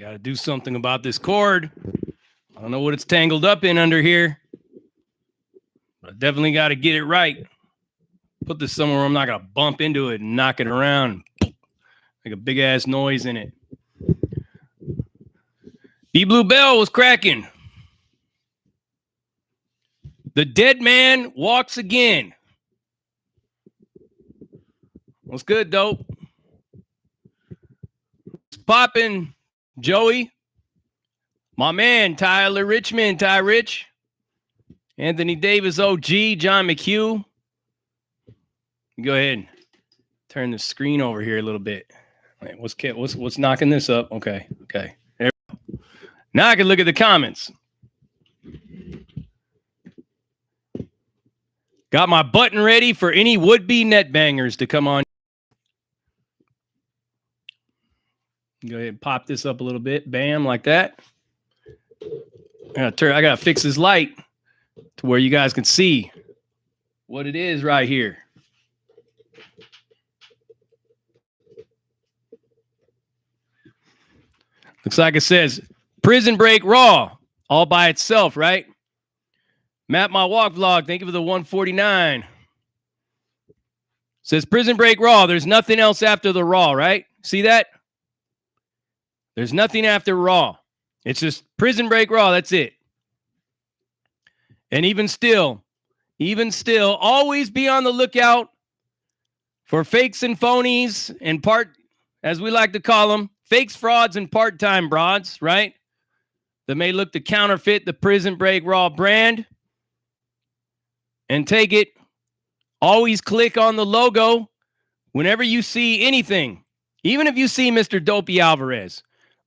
got to do something about this cord. I don't know what it's tangled up in under here. But I definitely got to get it right. Put this somewhere where I'm not going to bump into it and knock it around. Make a big-ass noise in it. B-Blue Bell was cracking. The dead man walks again. What's good, dope? What's popping, Joey? My man, Tyler Richmond, Ty Rich. Anthony Davis, OG, John McHugh. Go ahead and turn the screen over here a little bit. Wait, what's knocking this up? Okay. There we go. Now I can look at the comments. Got my button ready for any would-be net bangers to come on. Go ahead and pop this up a little bit. Bam, like that. I gotta fix this light to where you guys can see what it is right here. Looks like it says Prison Break Raw all by itself, right? Map My Walk vlog. Thank you for the 149. Says Prison Break Raw. There's nothing else after the Raw, right? See that? There's nothing after Raw. It's just Prison Break Raw. That's it. And even still, always be on the lookout for fakes and phonies and as we like to call them, fakes, frauds, and part-time broads, right? That may look to counterfeit the Prison Break Raw brand. And take it. Always click on the logo whenever you see anything. Even if you see Mr. Dopey Alvarez,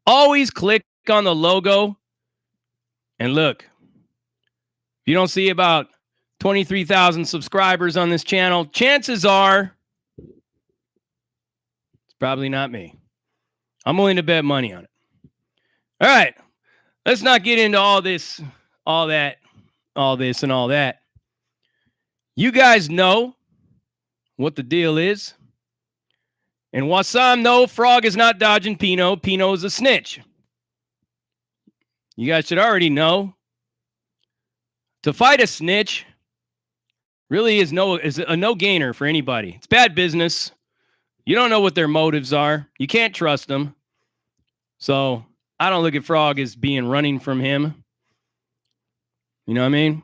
always click on the logo. And look, if you don't see about 23,000 subscribers on this channel, chances are it's probably not me. I'm willing to bet money on it. All right. Let's not get into all this, all that, all this and all that. You guys know what the deal is. And Wassam, no, Frog is not dodging Pino. Pino is a snitch. You guys should already know. To fight a snitch really is a no-gainer for anybody. It's bad business. You don't know what their motives are. You can't trust them. So I don't look at Frog as being running from him. You know what I mean?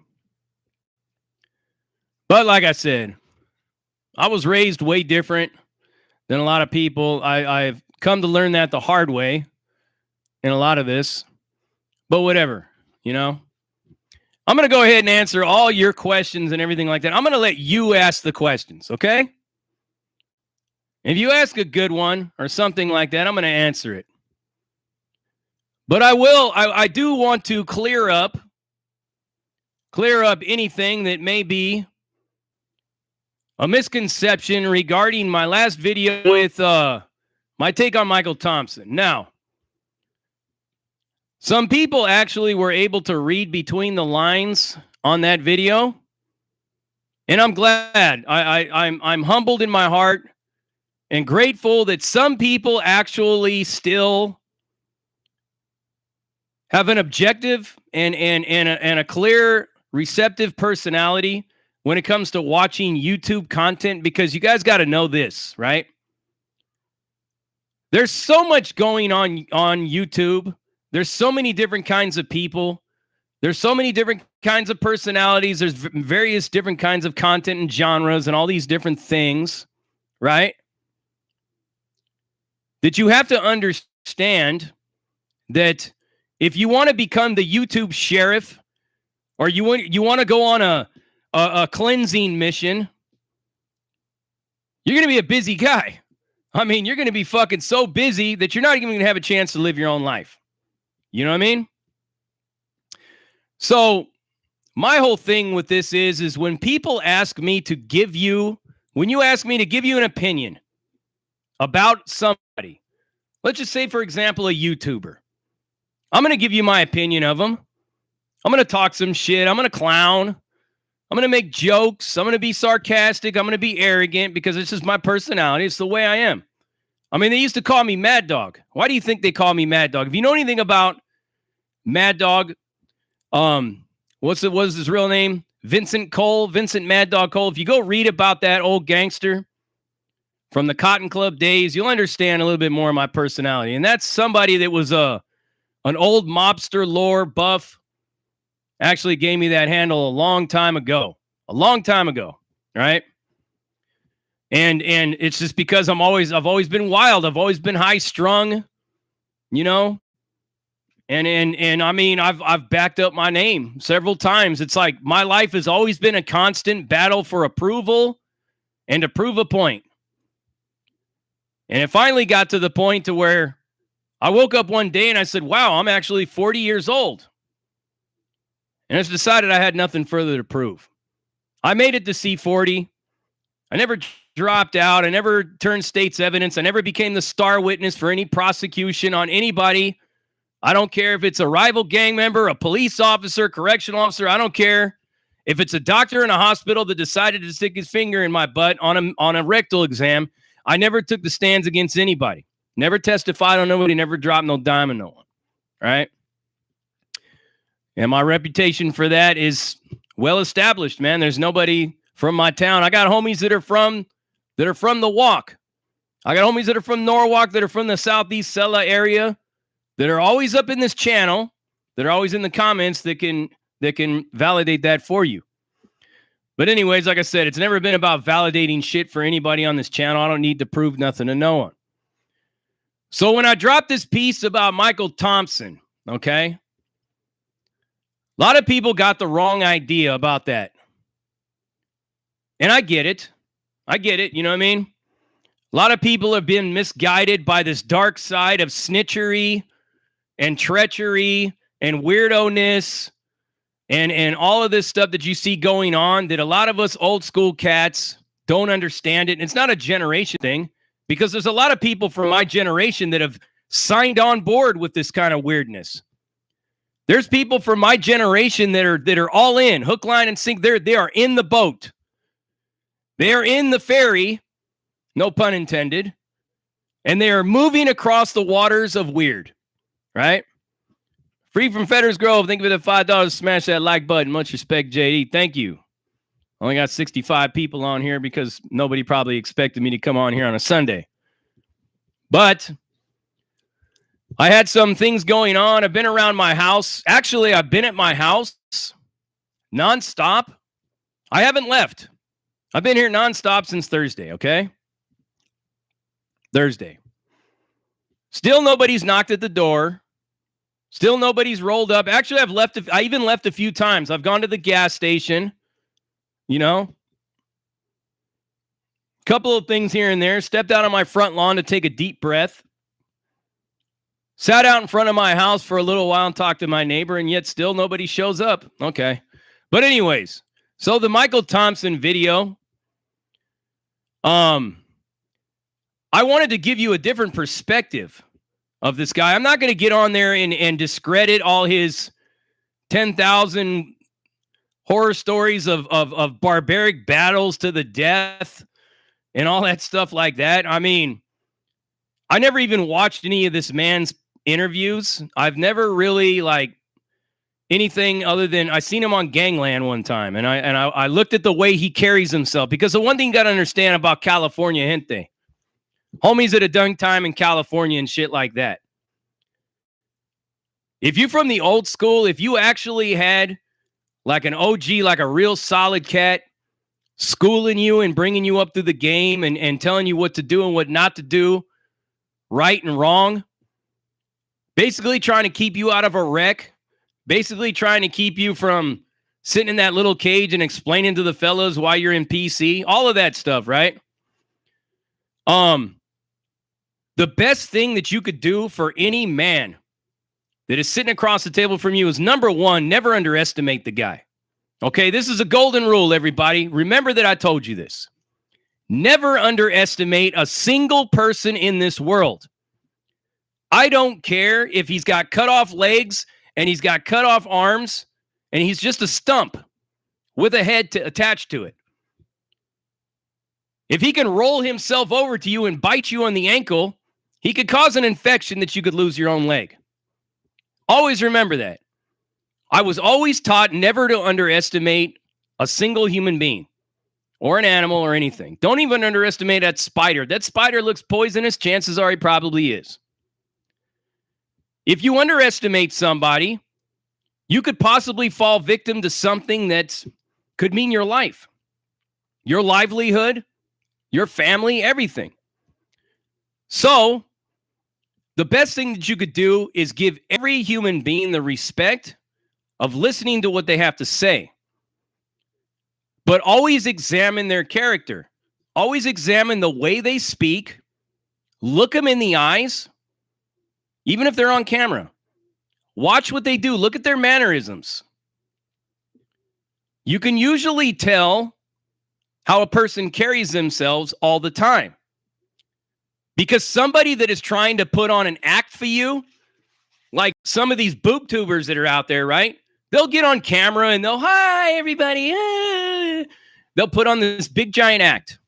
But like I said, I was raised way different than a lot of people. I've come to learn that the hard way in a lot of this. But whatever, you know. I'm going to go ahead and answer all your questions and everything like that. I'm going to let you ask the questions, okay? If you ask a good one or something like that, I'm going to answer it. But I do want to clear up anything that may be a misconception regarding my last video with my take on Michael Thompson. Now, some people actually were able to read between the lines on that video, and I'm glad. I'm humbled in my heart and grateful that some people actually still have an objective and a clear, receptive personality when it comes to watching YouTube content, because you guys got to know this, right? There's so much going on YouTube. There's so many different kinds of people. There's so many different kinds of personalities. There's various different kinds of content and genres and all these different things, right? That you have to understand that if you want to become the YouTube sheriff, or you want to go on a cleansing mission, you're going to be a busy guy. I mean, you're going to be fucking so busy that you're not even going to have a chance to live your own life. You know what I mean? So my whole thing with this is when people ask me to give you, when you ask me to give you an opinion about somebody, let's just say, for example, a YouTuber, I'm going to give you my opinion of them. I'm going to talk some shit. I'm going to clown. I'm going to make jokes. I'm going to be sarcastic. I'm going to be arrogant because it's just my personality. It's the way I am. I mean, they used to call me Mad Dog. Why do you think they call me Mad Dog? If you know anything about Mad Dog, what's his real name? Vincent Mad Dog Cole. If you go read about that old gangster from the Cotton Club days, you'll understand a little bit more of my personality. And that's somebody that was an old mobster lore buff. Actually gave me that handle a long time ago. Right? And it's just because I've always been wild. I've always been high strung, you know. And I mean, I've backed up my name several times. It's like my life has always been a constant battle for approval and to prove a point. And it finally got to the point to where I woke up one day and I said, wow, I'm actually 40 years old. And I decided I had nothing further to prove. I made it to C40. I never dropped out. I never turned state's evidence. I never became the star witness for any prosecution on anybody. I don't care if it's a rival gang member, a police officer, correctional officer. I don't care if it's a doctor in a hospital that decided to stick his finger in my butt on a rectal exam. I never took the stands against anybody. Never testified on nobody. Never dropped no dime on no one. Right? And my reputation for that is well established, man. There's nobody from my town. I got homies that are from the Walk. I got homies that are from Norwalk, that are from the Southeast Sella area, that are always up in this channel, that are always in the comments that can validate that for you. But anyways, like I said, it's never been about validating shit for anybody on this channel. I don't need to prove nothing to no one. So when I dropped this piece about Michael Thompson, okay, a lot of people got the wrong idea about that. And I get it. You know what I mean? A lot of people have been misguided by this dark side of snitchery and treachery and weirdo-ness and all of this stuff that you see going on that a lot of us old school cats don't understand it. And it's not a generation thing because there's a lot of people from my generation that have signed on board with this kind of weirdness. There's people from my generation that are all in, hook, line, and sinker. They are in the boat. They are in the ferry, no pun intended, and they are moving across the waters of weird, right? Free from Fetters Grove. Think of it at $5. Smash that like button. Much respect, JD. Thank you. Only got 65 people on here because nobody probably expected me to come on here on a Sunday. But I had some things going on. I've been around my house. Actually, I've been at my house nonstop. I haven't left. I've been here nonstop since Thursday, okay? Thursday. Still nobody's knocked at the door. Still nobody's rolled up. Actually, I even left a few times. I've gone to the gas station, you know. Couple of things here and there. Stepped out on my front lawn to take a deep breath. Sat out in front of my house for a little while and talked to my neighbor, and yet still nobody shows up. Okay. But anyways, so the Michael Thompson video, I wanted to give you a different perspective of this guy. I'm not going to get on there and discredit all his 10,000 horror stories of barbaric battles to the death and all that stuff like that. I mean, I never even watched any of this man's interviews. I've never really anything other than I seen him on Gangland one time, and I looked at the way he carries himself, because the one thing you got to understand about California gente, homies that have done time in California and shit like that. If you're from the old school, if you actually had like an OG, like a real solid cat schooling you and bringing you up through the game and telling you what to do and what not to do, right and wrong, basically trying to keep you out of a wreck, basically trying to keep you from sitting in that little cage and explaining to the fellas why you're in PC, all of that stuff, right? The best thing that you could do for any man that is sitting across the table from you is, number one, never underestimate the guy. Okay, this is a golden rule, everybody. Remember that I told you this. Never underestimate a single person in this world. I don't care if he's got cut off legs and he's got cut off arms and he's just a stump with a head attached to it. If he can roll himself over to you and bite you on the ankle He could cause an infection that you could lose your own leg. Always remember that. I was always taught never to underestimate a single human being or an animal or anything. Don't even underestimate that spider. That spider looks poisonous. Chances are he probably is. If you underestimate somebody, you could possibly fall victim to something that could mean your life, your livelihood, your family, everything. So the best thing that you could do is give every human being the respect of listening to what they have to say. But always examine their character. Always examine the way they speak. Look them in the eyes, even if they're on camera. Watch what they do. Look at their mannerisms. You can usually tell how a person carries themselves all the time. Because somebody that is trying to put on an act for you, like some of these boob tubers that are out there, right? They'll get on camera and they'll, hi, everybody. They'll put on this big giant act,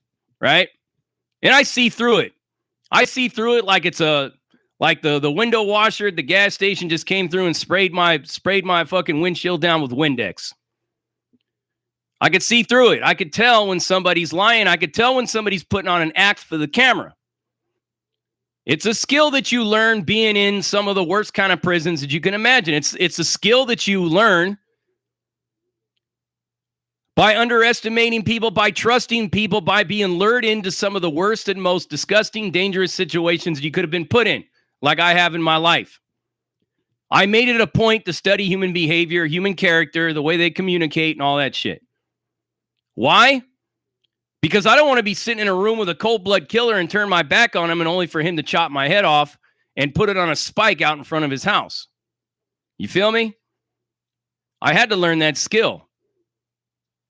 right? And I see through it. I see through it like it's like the window washer at the gas station just came through and sprayed my fucking windshield down with Windex. I could see through it. I could tell when somebody's lying. I could tell when somebody's putting on an act for the camera. It's a skill that you learn being in some of the worst kind of prisons that you can imagine. It's a skill that you learn by underestimating people, by trusting people, by being lured into some of the worst and most disgusting, dangerous situations you could have been put in, like I have in my life. I made it a point to study human behavior, human character, the way they communicate, and all that shit. Why? Because I don't want to be sitting in a room with a cold blood killer and turn my back on him and only for him to chop my head off and put it on a spike out in front of his house. You feel me? I had to learn that skill.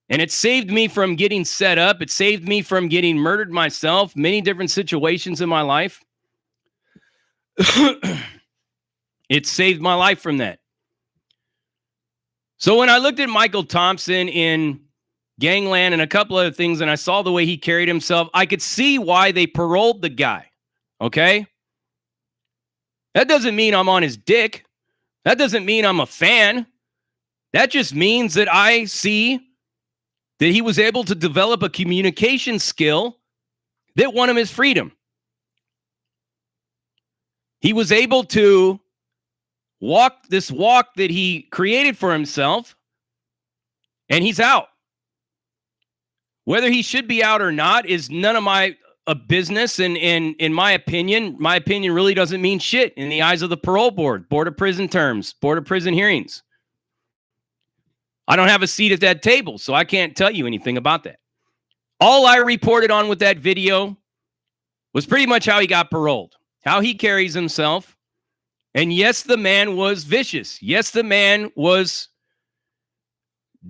And it saved me from getting set up. It saved me from getting murdered myself, many different situations in my life. It saved my life from that. So when I looked at Michael Thompson in Gangland and a couple other things, and I saw the way he carried himself, I could see why they paroled the guy, okay? That doesn't mean I'm on his dick. That doesn't mean I'm a fan. That just means that I see that he was able to develop a communication skill that won him his freedom. He was able to walk this walk that he created for himself, and he's out. Whether he should be out or not is none of my business. And in my opinion really doesn't mean shit in the eyes of the parole board, board of prison terms, board of prison hearings. I don't have a seat at that table, so I can't tell you anything about that. All I reported on with that video was pretty much how he got paroled, how he carries himself. And yes, the man was vicious. Yes, the man was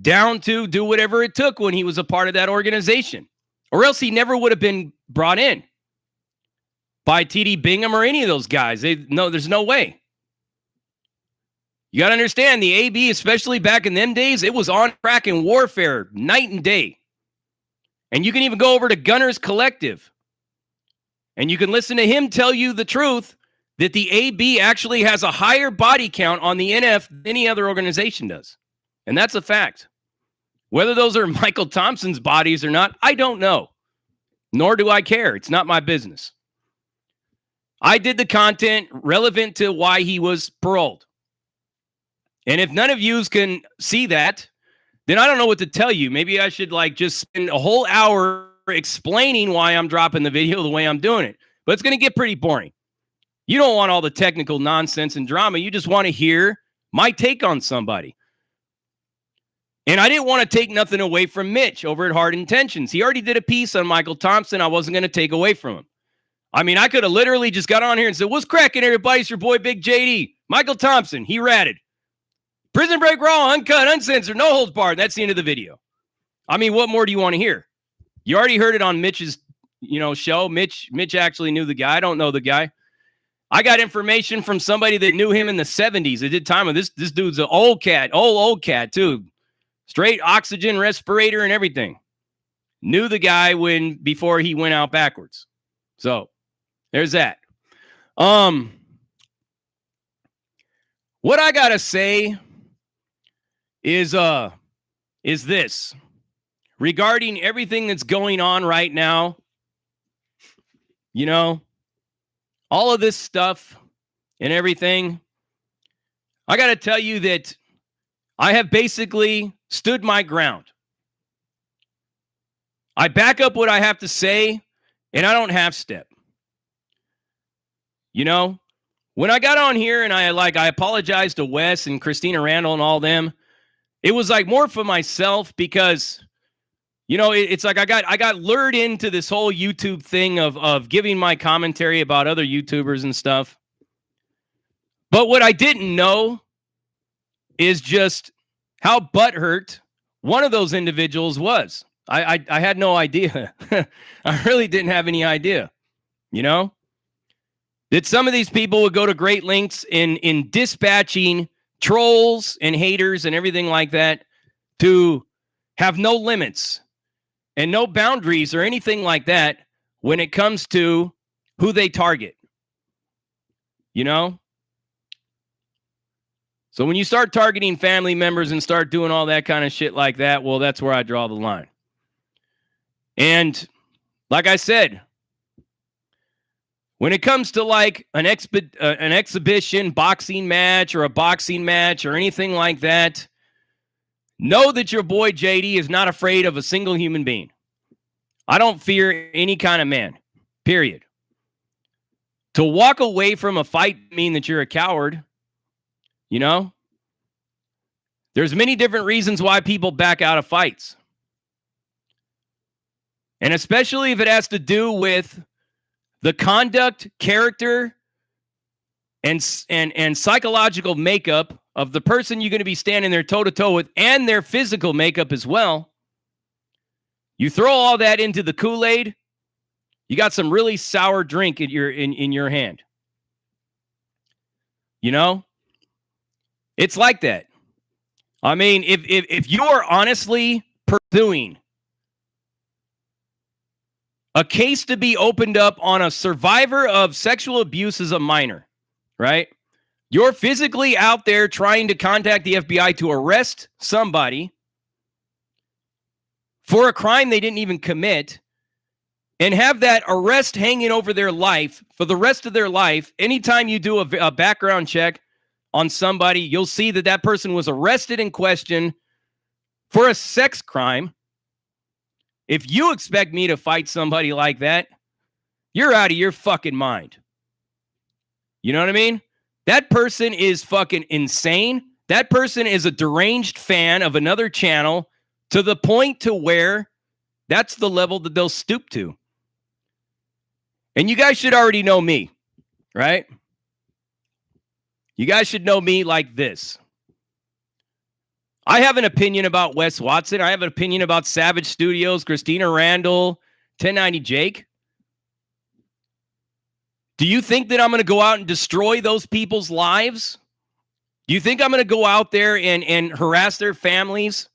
down to do whatever it took when he was a part of that organization, or else he never would have been brought in by TD Bingham or any of those guys. There's no way. You got to understand, the AB, especially back in them days, it was on crack in warfare night and day. And you can even go over to Gunner's Collective and you can listen to him tell you the truth that the AB actually has a higher body count on the NF than any other organization does. And that's a fact. Whether those are Michael Thompson's bodies or not, I don't know. Nor do I care. It's not my business. I did the content relevant to why he was paroled. And if none of you can see that, then I don't know what to tell you. Maybe I should just spend a whole hour explaining why I'm dropping the video the way I'm doing it. But it's going to get pretty boring. You don't want all the technical nonsense and drama. You just want to hear my take on somebody. And I didn't want to take nothing away from Mitch over at Hard Intentions. He already did a piece on Michael Thompson. I wasn't going to take away from him. I mean, I could have literally just got on here and said, what's cracking, everybody? It's your boy, Big JD. Michael Thompson, he ratted. Prison Break Raw, uncut, uncensored, no holds barred. That's the end of the video. I mean, what more do you want to hear? You already heard it on Mitch's, show. Mitch actually knew the guy. I don't know the guy. I got information from somebody that knew him in the 70s. It did time of this. This dude's an old cat too. Straight oxygen respirator and everything. Knew the guy before he went out backwards. So there's that. What I gotta say is this regarding everything that's going on right now. You know, all of this stuff and everything. I gotta tell you that I have basically stood my ground. I back up what I have to say, and I don't half step. You know, when I got on here and I apologized to Wes and Christina Randall and all them, it was like more for myself because, you know, it's like I got lured into this whole YouTube thing of giving my commentary about other YouTubers and stuff. But what I didn't know is just how butthurt one of those individuals was. I had no idea. I really didn't have any idea, you know, that some of these people would go to great lengths in dispatching trolls and haters and everything like that to have no limits and no boundaries or anything like that when it comes to who they target, you know? So when you start targeting family members and start doing all that kind of shit like that, well, that's where I draw the line. And like I said, when it comes to like an exhibition boxing match or a boxing match or anything like that, know that your boy JD is not afraid of a single human being. I don't fear any kind of man, period. To walk away from a fight mean that you're a coward, you know? There's many different reasons why people back out of fights. And especially if it has to do with the conduct, character, and psychological makeup of the person you're going to be standing there toe-to-toe with and their physical makeup as well. You throw all that into the Kool-Aid, you got some really sour drink in your hand. You know? It's like that. I mean, if you're honestly pursuing a case to be opened up on a survivor of sexual abuse as a minor, right? You're physically out there trying to contact the FBI to arrest somebody for a crime they didn't even commit and have that arrest hanging over their life for the rest of their life. Anytime you do a background check on somebody, you'll see that that person was arrested and questioned for a sex crime. If you expect me to fight somebody like that, you're out of your fucking mind. You know what I mean? That person is fucking insane. That person is a deranged fan of another channel to the point to where that's the level that they'll stoop to. And you guys should already know me, right? You guys should know me like this. I have an opinion about Wes Watson. I have an opinion about Savage Studios, Christina Randall, 1090 Jake. Do you think that I'm going to go out and destroy those people's lives? Do you think I'm going to go out there and harass their families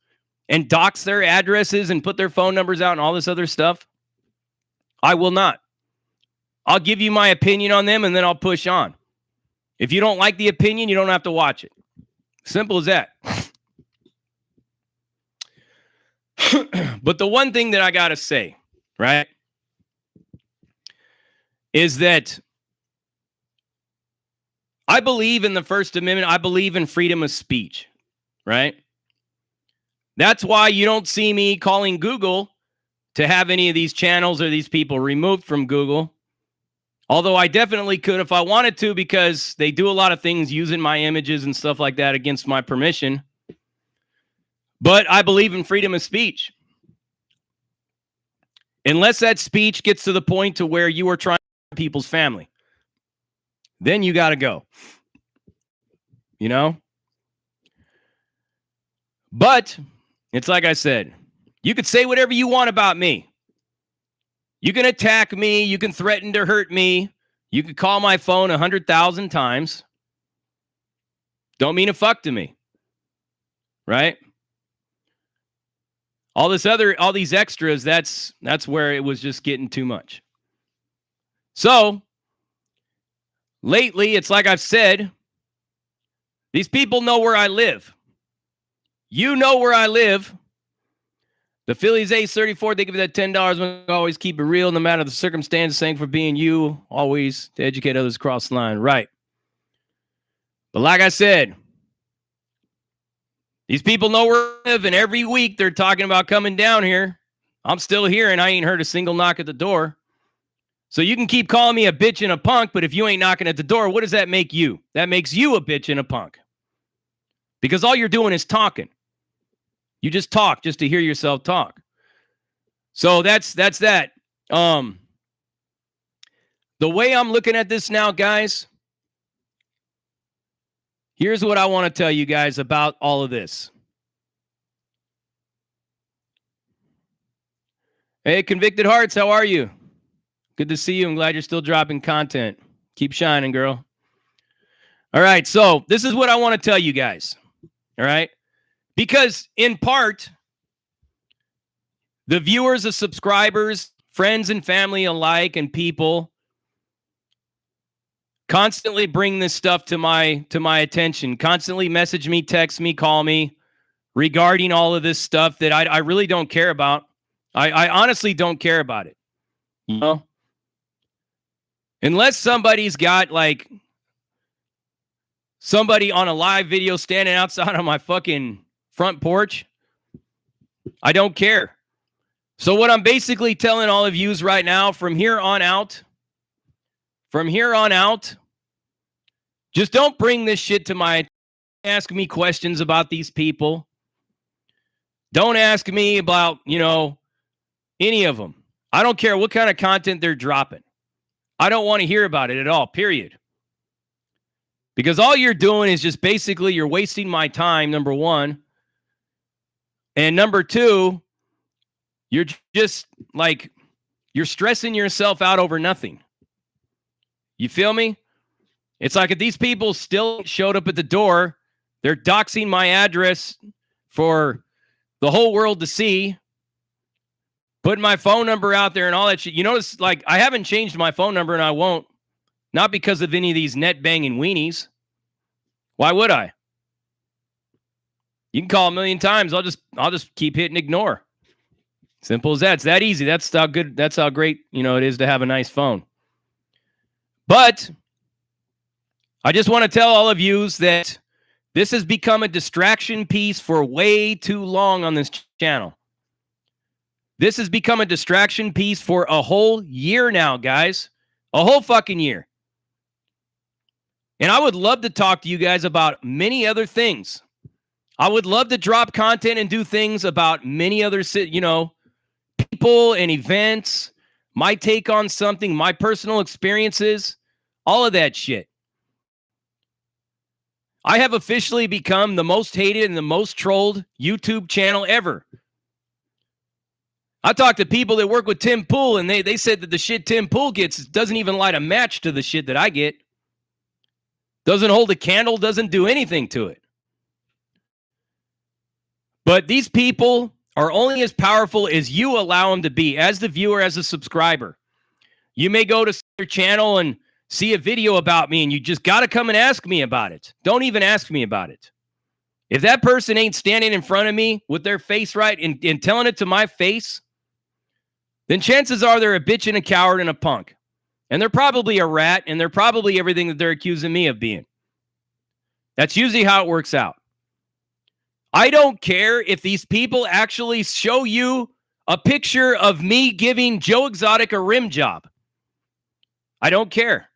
and dox their addresses and put their phone numbers out and all this other stuff? I will not. I'll give you my opinion on them and then I'll push on. If you don't like the opinion, you don't have to watch it. Simple as that. But the one thing that I got to say, right, is that I believe in the First Amendment. I believe in freedom of speech, right? That's why you don't see me calling Google to have any of these channels or these people removed from Google. Although I definitely could if I wanted to, because they do a lot of things using my images and stuff like that against my permission. But I believe in freedom of speech. Unless that speech gets to the point to where you are trying to hurt people's family, then you got to go. You know? But it's like I said, you could say whatever you want about me. You can attack me. You can threaten to hurt me. You can call my phone 100,000 times. Don't mean a fuck to me. Right? All these extras, that's where it was just getting too much. So, lately, it's like I've said, these people know where I live. You know where I live. The Phillies Ace 34, they give you that $10. We always keep it real no matter the circumstance. Thank for being you, always to educate others across the line. Right. But like I said, these people know where I live, and every week they're talking about coming down here. I'm still here, and I ain't heard a single knock at the door. So you can keep calling me a bitch and a punk, but if you ain't knocking at the door, what does that make you? That makes you a bitch and a punk. Because all you're doing is talking. You just talk just to hear yourself talk. So that's that. The way I'm looking at this now, guys, here's what I want to tell you guys about all of this. Hey, Convicted Hearts, how are you? Good to see you. I'm glad you're still dropping content. Keep shining, girl. All right, so this is what I want to tell you guys. All right? Because in part, the viewers, the subscribers, friends and family alike, and people constantly bring this stuff to my attention, constantly message me, text me, call me regarding all of this stuff that I really don't care about. I honestly don't care about it. You know? Unless somebody's got like somebody on a live video standing outside on my fucking front porch, I don't care. So what I'm basically telling all of yous right now, from here on out, just don't bring this shit to my, ask me questions about these people. Don't ask me about, any of them. I don't care what kind of content they're dropping. I don't want to hear about it at all, period. Because all you're doing is just basically you're wasting my time, number one. And number two, you're just like, you're stressing yourself out over nothing. You feel me? It's like if these people still showed up at the door, they're doxing my address for the whole world to see, putting my phone number out there and all that shit. You notice, like, I haven't changed my phone number and I won't. Not because of any of these net banging weenies. Why would I? You can call a million times. I'll just keep hitting ignore. Simple as that. It's that easy. That's how great, it is to have a nice phone. But I just want to tell all of you that this has become a distraction piece for way too long on this channel. This has become a distraction piece for a whole year now, guys. A whole fucking year. And I would love to talk to you guys about many other things. I would love to drop content and do things about many other, people and events, my take on something, my personal experiences, all of that shit. I have officially become the most hated and the most trolled YouTube channel ever. I talked to people that work with Tim Pool, and they said that the shit Tim Pool gets doesn't even light a match to the shit that I get. Doesn't hold a candle, doesn't do anything to it. But these people are only as powerful as you allow them to be, as the viewer, as a subscriber. You may go to their channel and see a video about me, and you just got to come and ask me about it. Don't even ask me about it. If that person ain't standing in front of me with their face right and telling it to my face, then chances are they're a bitch and a coward and a punk. And they're probably a rat, and they're probably everything that they're accusing me of being. That's usually how it works out. I don't care if these people actually show you a picture of me giving Joe Exotic a rim job. I don't care.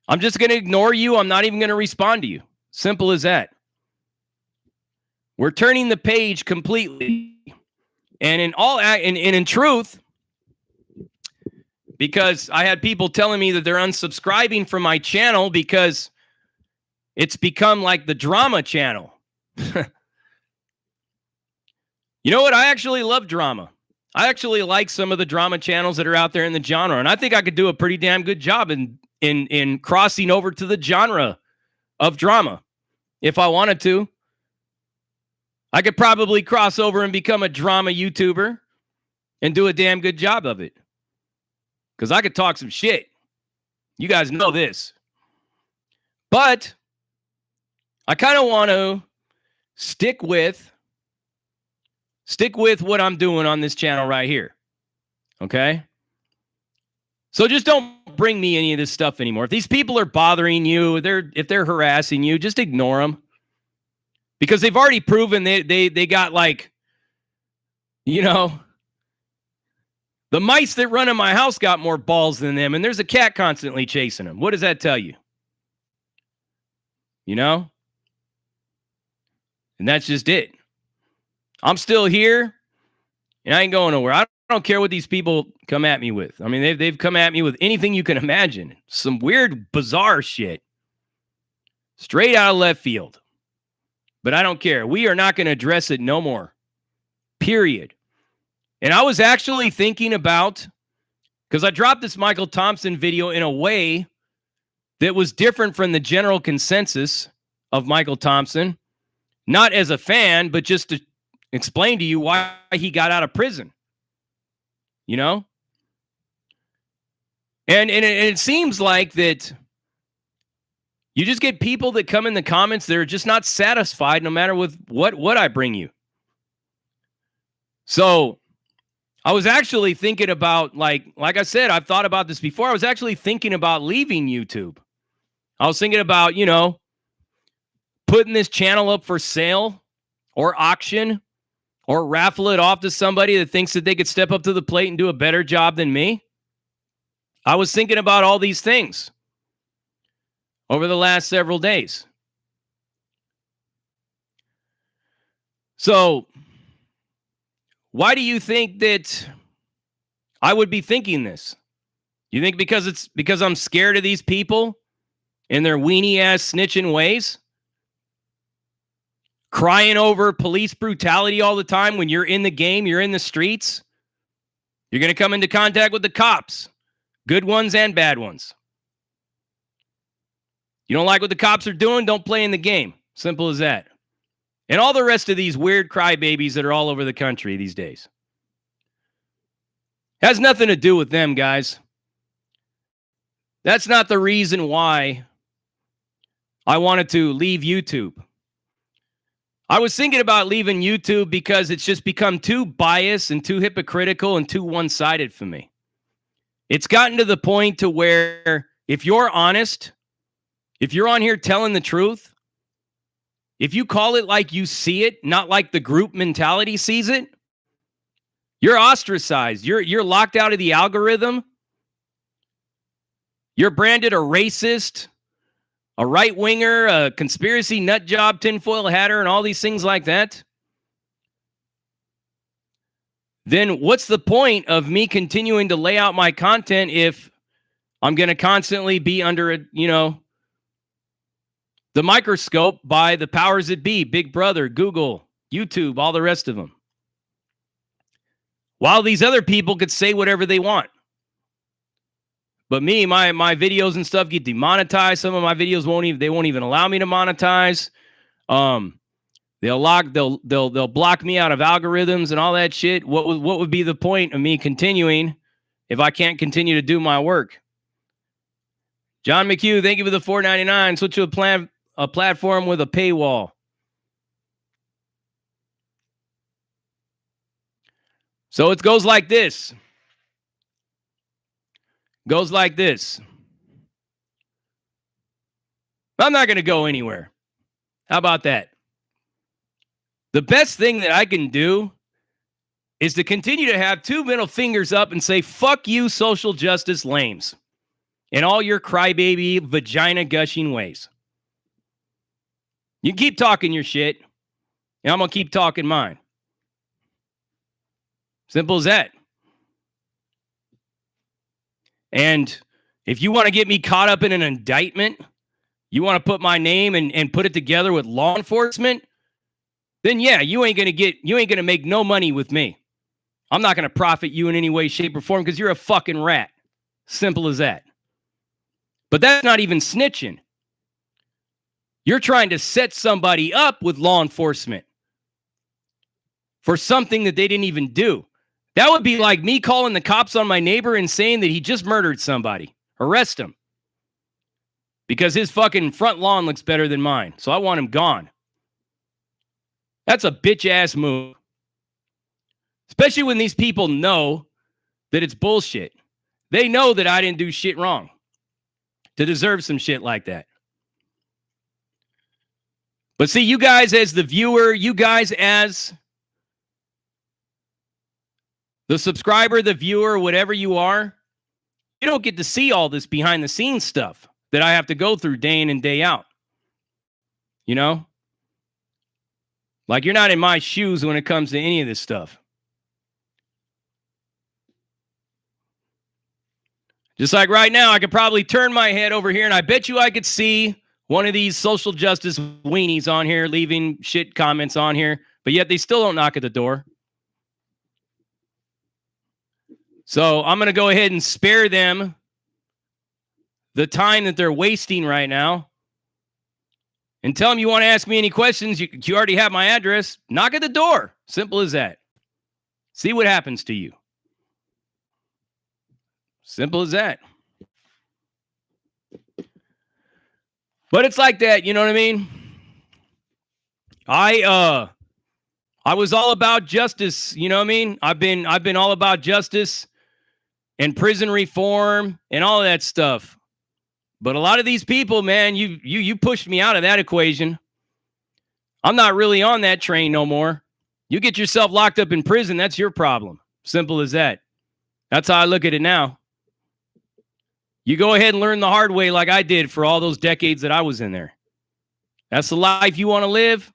I'm just going to ignore you. I'm not even going to respond to you. Simple as that. We're turning the page completely. And in truth, because I had people telling me that they're unsubscribing from my channel because it's become like the drama channel. You know what? I actually love drama. I actually like some of the drama channels that are out there in the genre, and I think I could do a pretty damn good job in crossing over to the genre of drama if I wanted to. I could probably cross over and become a drama YouTuber and do a damn good job of it. Because I could talk some shit. You guys know this. But I kind of want to stick with what I'm doing on this channel right here. Okay? So just don't bring me any of this stuff anymore. If these people are bothering you, if they're harassing you, just ignore them. Because they've already proven they got like, you know, the mice that run in my house got more balls than them, and there's a cat constantly chasing them. What does that tell you? You know? And that's just it. I'm still here, and I ain't going nowhere. I don't care what these people come at me with. I mean, they've come at me with anything you can imagine. Some weird, bizarre shit. Straight out of left field. But I don't care. We are not going to address it no more. Period. And I was actually thinking about, because I dropped this Michael Thompson video in a way that was different from the general consensus of Michael Thompson. Not as a fan, but just to explain to you why he got out of prison. You know? And it seems like that you just get people that come in the comments that are just not satisfied no matter with what I bring you. So I was actually thinking about, like I said, I've thought about this before. I was actually thinking about leaving YouTube. I was thinking about, you know, putting this channel up for sale or auction or raffle it off to somebody that thinks that they could step up to the plate and do a better job than me. I was thinking about all these things over the last several days. So, why do you think that I would be thinking this? You think because I'm scared of these people and their weenie ass snitching ways? Crying over police brutality all the time when you're in the game, you're in the streets. You're going to come into contact with the cops, good ones and bad ones. You don't like what the cops are doing? Don't play in the game. Simple as that. And all the rest of these weird crybabies that are all over the country these days. Has nothing to do with them, guys. That's not the reason why I wanted to leave YouTube. I was thinking about leaving YouTube because it's just become too biased and too hypocritical and too one-sided for me. It's gotten to the point to where if you're honest, if you're on here telling the truth, if you call it like you see it, not like the group mentality sees it, you're ostracized. You're locked out of the algorithm. You're branded a racist, a right-winger, a conspiracy nut job, tinfoil hatter, and all these things like that. Then what's the point of me continuing to lay out my content if I'm going to constantly be under the microscope by the powers that be, Big Brother, Google, YouTube, all the rest of them. While these other people could say whatever they want. But me, my videos and stuff get demonetized. Some of my videos won't even allow me to monetize. They'll block me out of algorithms and all that shit. What would be the point of me continuing if I can't continue to do my work? John McHugh, thank you for the $4.99. Switch to a platform with a paywall. So it goes like this. Goes like this. I'm not going to go anywhere. How about that? The best thing that I can do is to continue to have two middle fingers up and say, fuck you, social justice lames, and all your crybaby, vagina gushing ways. You keep talking your shit, and I'm going to keep talking mine. Simple as that. And if you want to get me caught up in an indictment, you want to put my name and put it together with law enforcement, then yeah, you ain't going to make no money with me. I'm not going to profit you in any way, shape, or form because you're a fucking rat. Simple as that. But that's not even snitching. You're trying to set somebody up with law enforcement for something that they didn't even do. That would be like me calling the cops on my neighbor and saying that he just murdered somebody. Arrest him. because his fucking front lawn looks better than mine. So I want him gone. That's a bitch ass move. Especially when these people know that it's bullshit. They know that I didn't do shit wrong to deserve some shit like that. But see, you guys as the viewer, you guys as the subscriber, the viewer, whatever you are, you don't get to see all this behind the scenes stuff that I have to go through day in and day out. You know? Like, you're not in my shoes when it comes to any of this stuff. Just like right now, I could probably turn my head over here and I bet you I could see one of these social justice weenies on here leaving shit comments on here, but yet they still don't knock at the door. So I'm going to go ahead and spare them the time that they're wasting right now and tell them you want to ask me any questions. You already have my address. Knock at the door. Simple as that. See what happens to you. Simple as that. But it's like that, you know what I mean? I was all about justice, you know what I mean? I've been all about justice and prison reform and all of that stuff. But a lot of these people, man, you pushed me out of that equation. I'm not really on that train no more. You get yourself locked up in prison, that's your problem. Simple as that. That's how I look at it now. You go ahead and learn the hard way like I did for all those decades that I was in there. That's the life you want to live.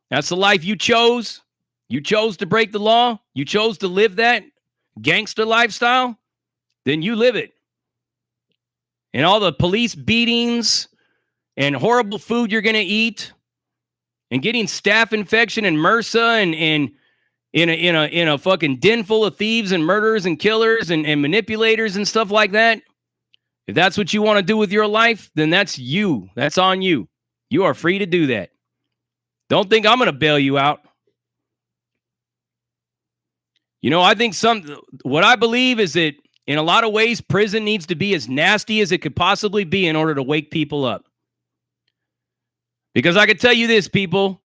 That's the life you chose. You chose to break the law. You chose to live that gangster lifestyle. Then you live it. And all the police beatings and horrible food you're going to eat and getting staph infection and MRSA and in a fucking den full of thieves and murderers and killers and manipulators and stuff like that. If that's what you want to do with your life, then that's you. That's on you. You are free to do that. Don't think I'm going to bail you out. You know, I think what I believe is that in a lot of ways, prison needs to be as nasty as it could possibly be in order to wake people up. Because I can tell you this, people.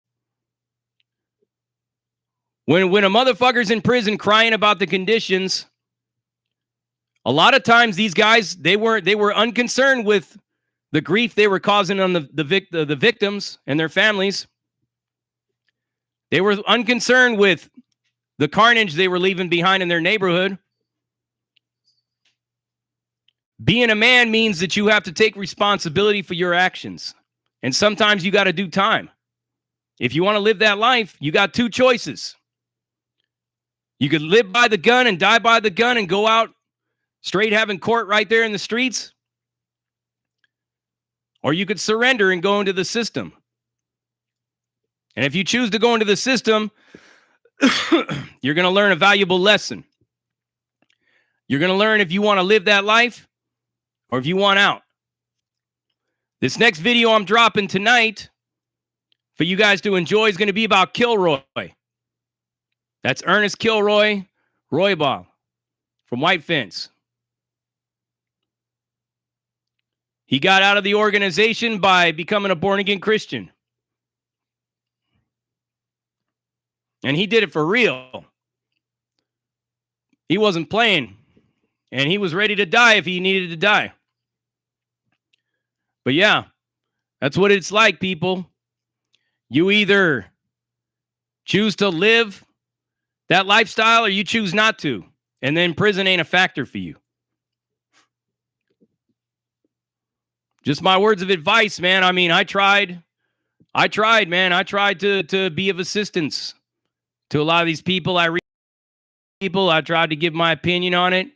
When a motherfucker's in prison crying about the conditions, a lot of times these guys, they were unconcerned with the grief they were causing on the victims and their families. They were unconcerned with the carnage they were leaving behind in their neighborhood. Being a man means that you have to take responsibility for your actions. And sometimes you got to do time. If you want to live that life, you got two choices. You could live by the gun and die by the gun and go out straight having court right there in the streets. Or you could surrender and go into the system. And if you choose to go into the system, you're going to learn a valuable lesson. You're going to learn if you want to live that life or if you want out. This next video I'm dropping tonight for you guys to enjoy is going to be about Kilroy. That's Ernest Kilroy Roybal from White Fence. He got out of the organization by becoming a born-again Christian. And he did it for real. He wasn't playing. And he was ready to die if he needed to die. But yeah, that's what it's like, people. You either choose to live that lifestyle or you choose not to. And then prison ain't a factor for you. Just my words of advice, man. I mean, I tried, man. I tried to be of assistance to a lot of these people. I tried to give my opinion on it.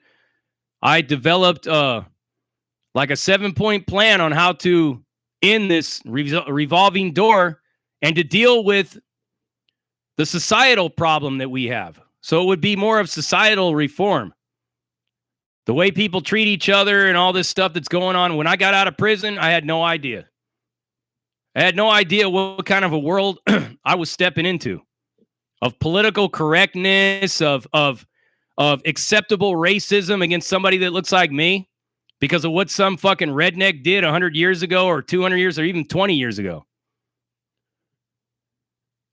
I developed like a 7-point plan on how to end this revolving door and to deal with the societal problem that we have. So it would be more of societal reform. The way people treat each other and all this stuff that's going on. When I got out of prison, I had no idea. I had no idea what kind of a world I was stepping into. Of political correctness, of acceptable racism against somebody that looks like me. because of what some fucking redneck did 100 years ago or 200 years or even 20 years ago.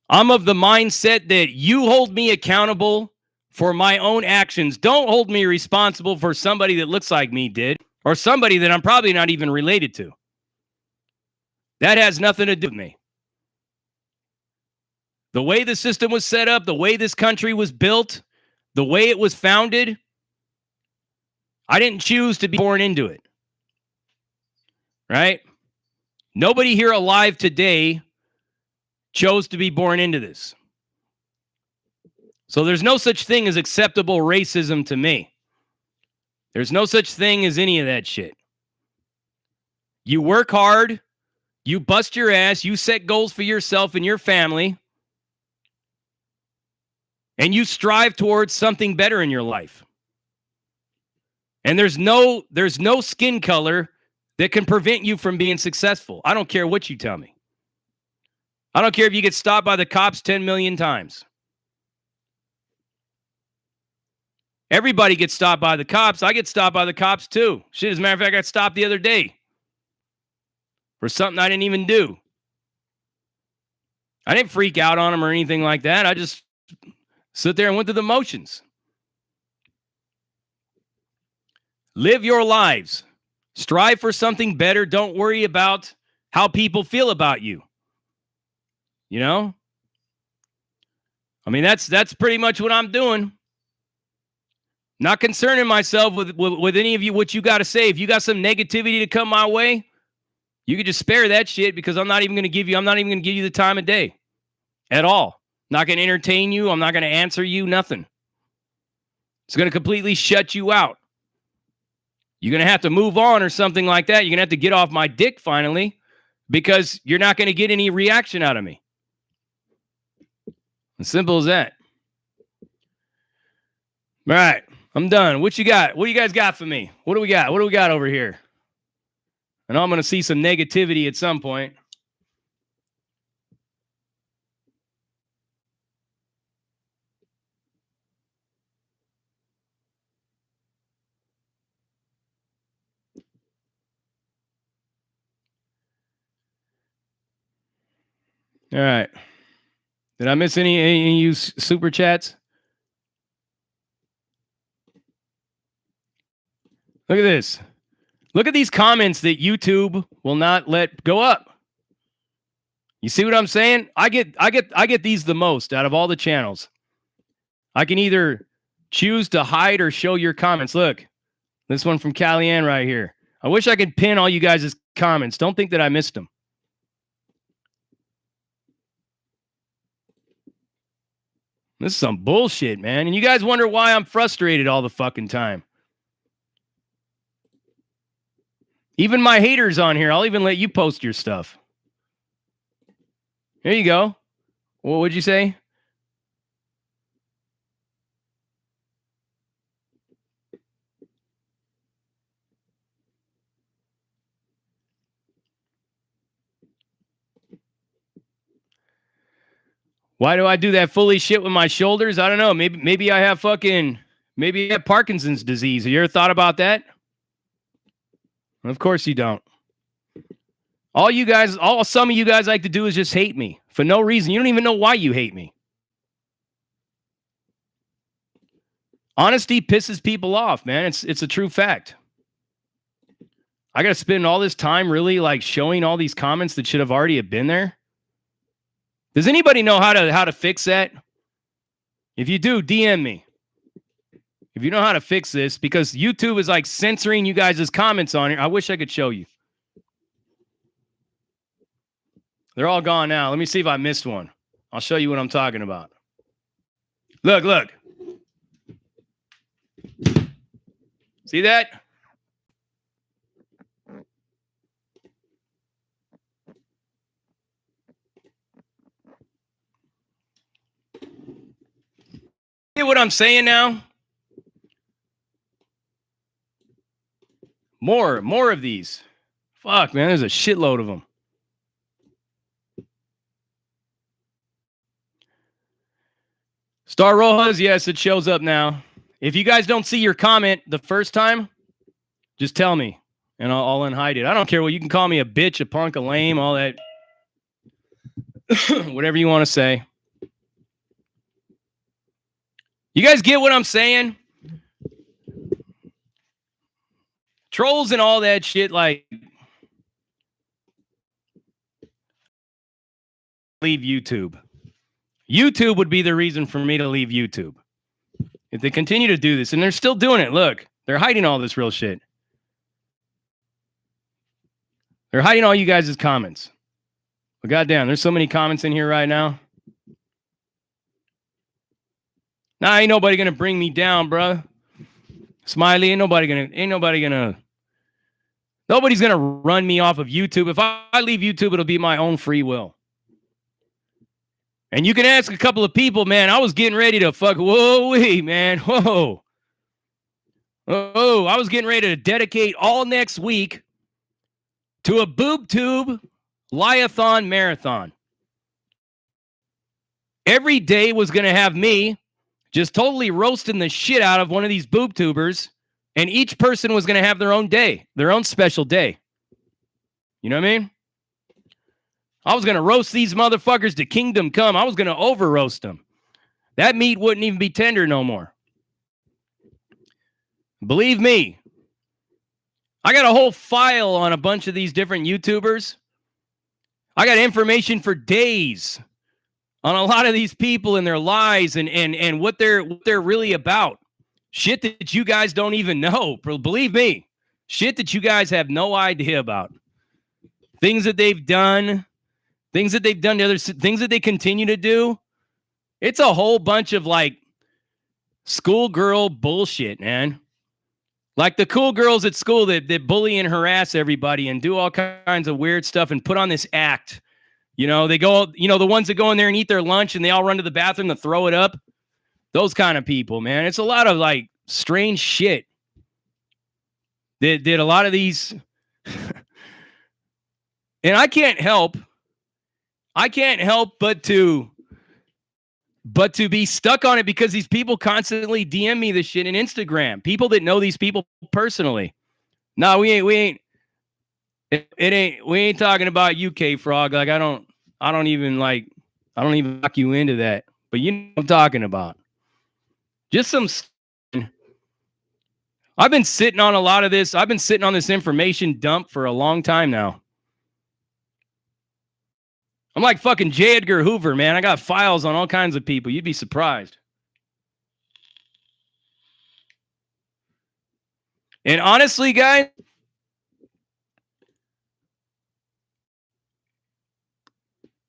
I'm of the mindset that you hold me accountable for my own actions. Don't hold me responsible for somebody that looks like me did or somebody that I'm probably not even related to. That has nothing to do with me. The way the system was set up, the way this country was built, the way it was founded, I didn't choose to be born into it. Right? Nobody here alive today chose to be born into this. So there's no such thing as acceptable racism to me. There's no such thing as any of that shit. You work hard, you bust your ass, you set goals for yourself and your family, and you strive towards something better in your life. And there's no skin color that can prevent you from being successful. I don't care what you tell me. I don't care if you get stopped by the cops 10 million times. Everybody gets stopped by the cops. I get stopped by the cops too. Shit, as a matter of fact, I got stopped the other day for something I didn't even do. I didn't freak out on them or anything like that. I just sit there and went through the motions. Live your lives. Strive for something better. Don't worry about how people feel about you. You know? I mean, that's pretty much what I'm doing. Not concerning myself with any of you, what you got to say. If you got some negativity to come my way, you can just spare that shit because I'm not even going to give you the time of day at all. Not going to entertain you. I'm not going to answer you. Nothing. It's going to completely shut you out. You're going to have to move on or something like that. You're going to have to get off my dick finally because you're not going to get any reaction out of me. As simple as that. All right. I'm done. What you got? What do you guys got for me? What do we got? What do we got over here? I know I'm going to see some negativity at some point. All right. Did I miss any of you super chats? Look at this. Look at these comments that YouTube will not let go up. You see what I'm saying? I get these the most out of all the channels. I can either choose to hide or show your comments. Look, this one from Callyanne right here. I wish I could pin all you guys' comments. Don't think that I missed them. This is some bullshit, man. And you guys wonder why I'm frustrated all the fucking time. Even my haters on here, I'll even let you post your stuff. There you go. What would you say? Why do I do that fully shit with my shoulders? I don't know. Maybe I have maybe I have Parkinson's disease. Have you ever thought about that? Of course you don't. All some of you guys like to do is just hate me for no reason. You don't even know why you hate me. Honesty pisses people off, man. It's a true fact. I got to spend all this time really like showing all these comments that should have already been there. Does anybody know how to fix that? If you do, DM me. If you know how to fix this, because YouTube is like censoring you guys' comments on here. I wish I could show you. They're all gone now. Let me see if I missed one. I'll show you what I'm talking about. Look. See that? See what I'm saying now? More of these. Fuck, man, there's a shitload of them. Star Rojas, yes, it shows up now. If you guys don't see your comment the first time, Just tell me, and I'll unhide it. I don't care what you can call me, a bitch, a punk, a lame, all that. Whatever you want to say. You guys get what I'm saying? Trolls and all that shit, like, leave YouTube. YouTube would be the reason for me to leave YouTube. If they continue to do this, and they're still doing it, look, they're hiding all this real shit. They're hiding all you guys' comments. But goddamn, there's so many comments in here right now. Nah, ain't nobody gonna bring me down, bro. Smiley, nobody's gonna run me off of YouTube. If I leave YouTube, it'll be my own free will. And you can ask a couple of people, man. I was getting ready to man. Whoa. I was getting ready to dedicate all next week to a boob tube liathon marathon. Every day was going to have me just totally roasting the shit out of one of these boob tubers, and each person was going to have their own day, their own special day. You know what I mean? I was going to roast these motherfuckers to kingdom come. I was going to over roast them. That meat wouldn't even be tender no more. Believe me, I got a whole file on a bunch of these different YouTubers. I got information for days on a lot of these people and their lies and what they're really about. Shit that you guys don't even know. Believe me, shit that you guys have no idea about. Things that they've done, things that they've done to others, things that they continue to do. It's a whole bunch of like schoolgirl bullshit, man. Like the cool girls at school that bully and harass everybody and do all kinds of weird stuff and put on this act. You know, they go, the ones that go in there and eat their lunch and they all run to the bathroom to throw it up. Those kind of people, man. It's a lot of like strange shit. That a lot of these. And I can't help but to be stuck on it because these people constantly DM me this shit in Instagram. People that know these people personally. No, we ain't talking about UK Frog. Like I don't even knock you into that. But you know what I'm talking about. Just some. I've been sitting on a lot of this. I've been sitting on this information dump for a long time now. I'm like fucking J. Edgar Hoover, man. I got files on all kinds of people. You'd be surprised. And honestly, guys,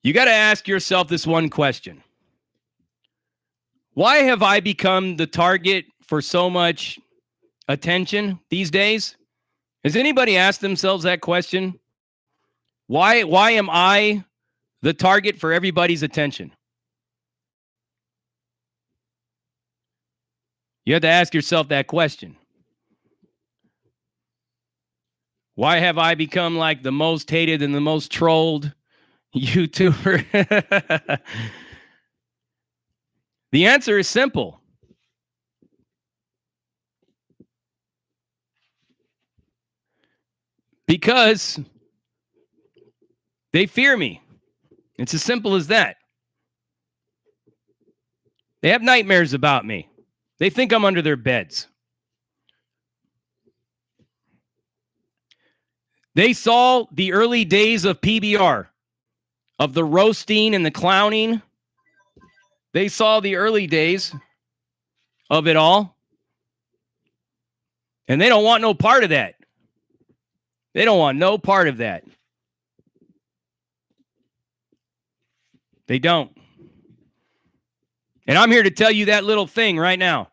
you got to ask yourself this one question. Why have I become the target for so much attention these days? Has anybody asked themselves that question? Why am I the target for everybody's attention? You have to ask yourself that question. Why have I become like the most hated and the most trolled YouTuber? The answer is simple. Because they fear me. It's as simple as that. They have nightmares about me. They think I'm under their beds. They saw the early days of PBR, of the roasting and the clowning. They saw the early days of it all. And they don't want no part of that. They don't want no part of that. They don't. And I'm here to tell you that little thing right now.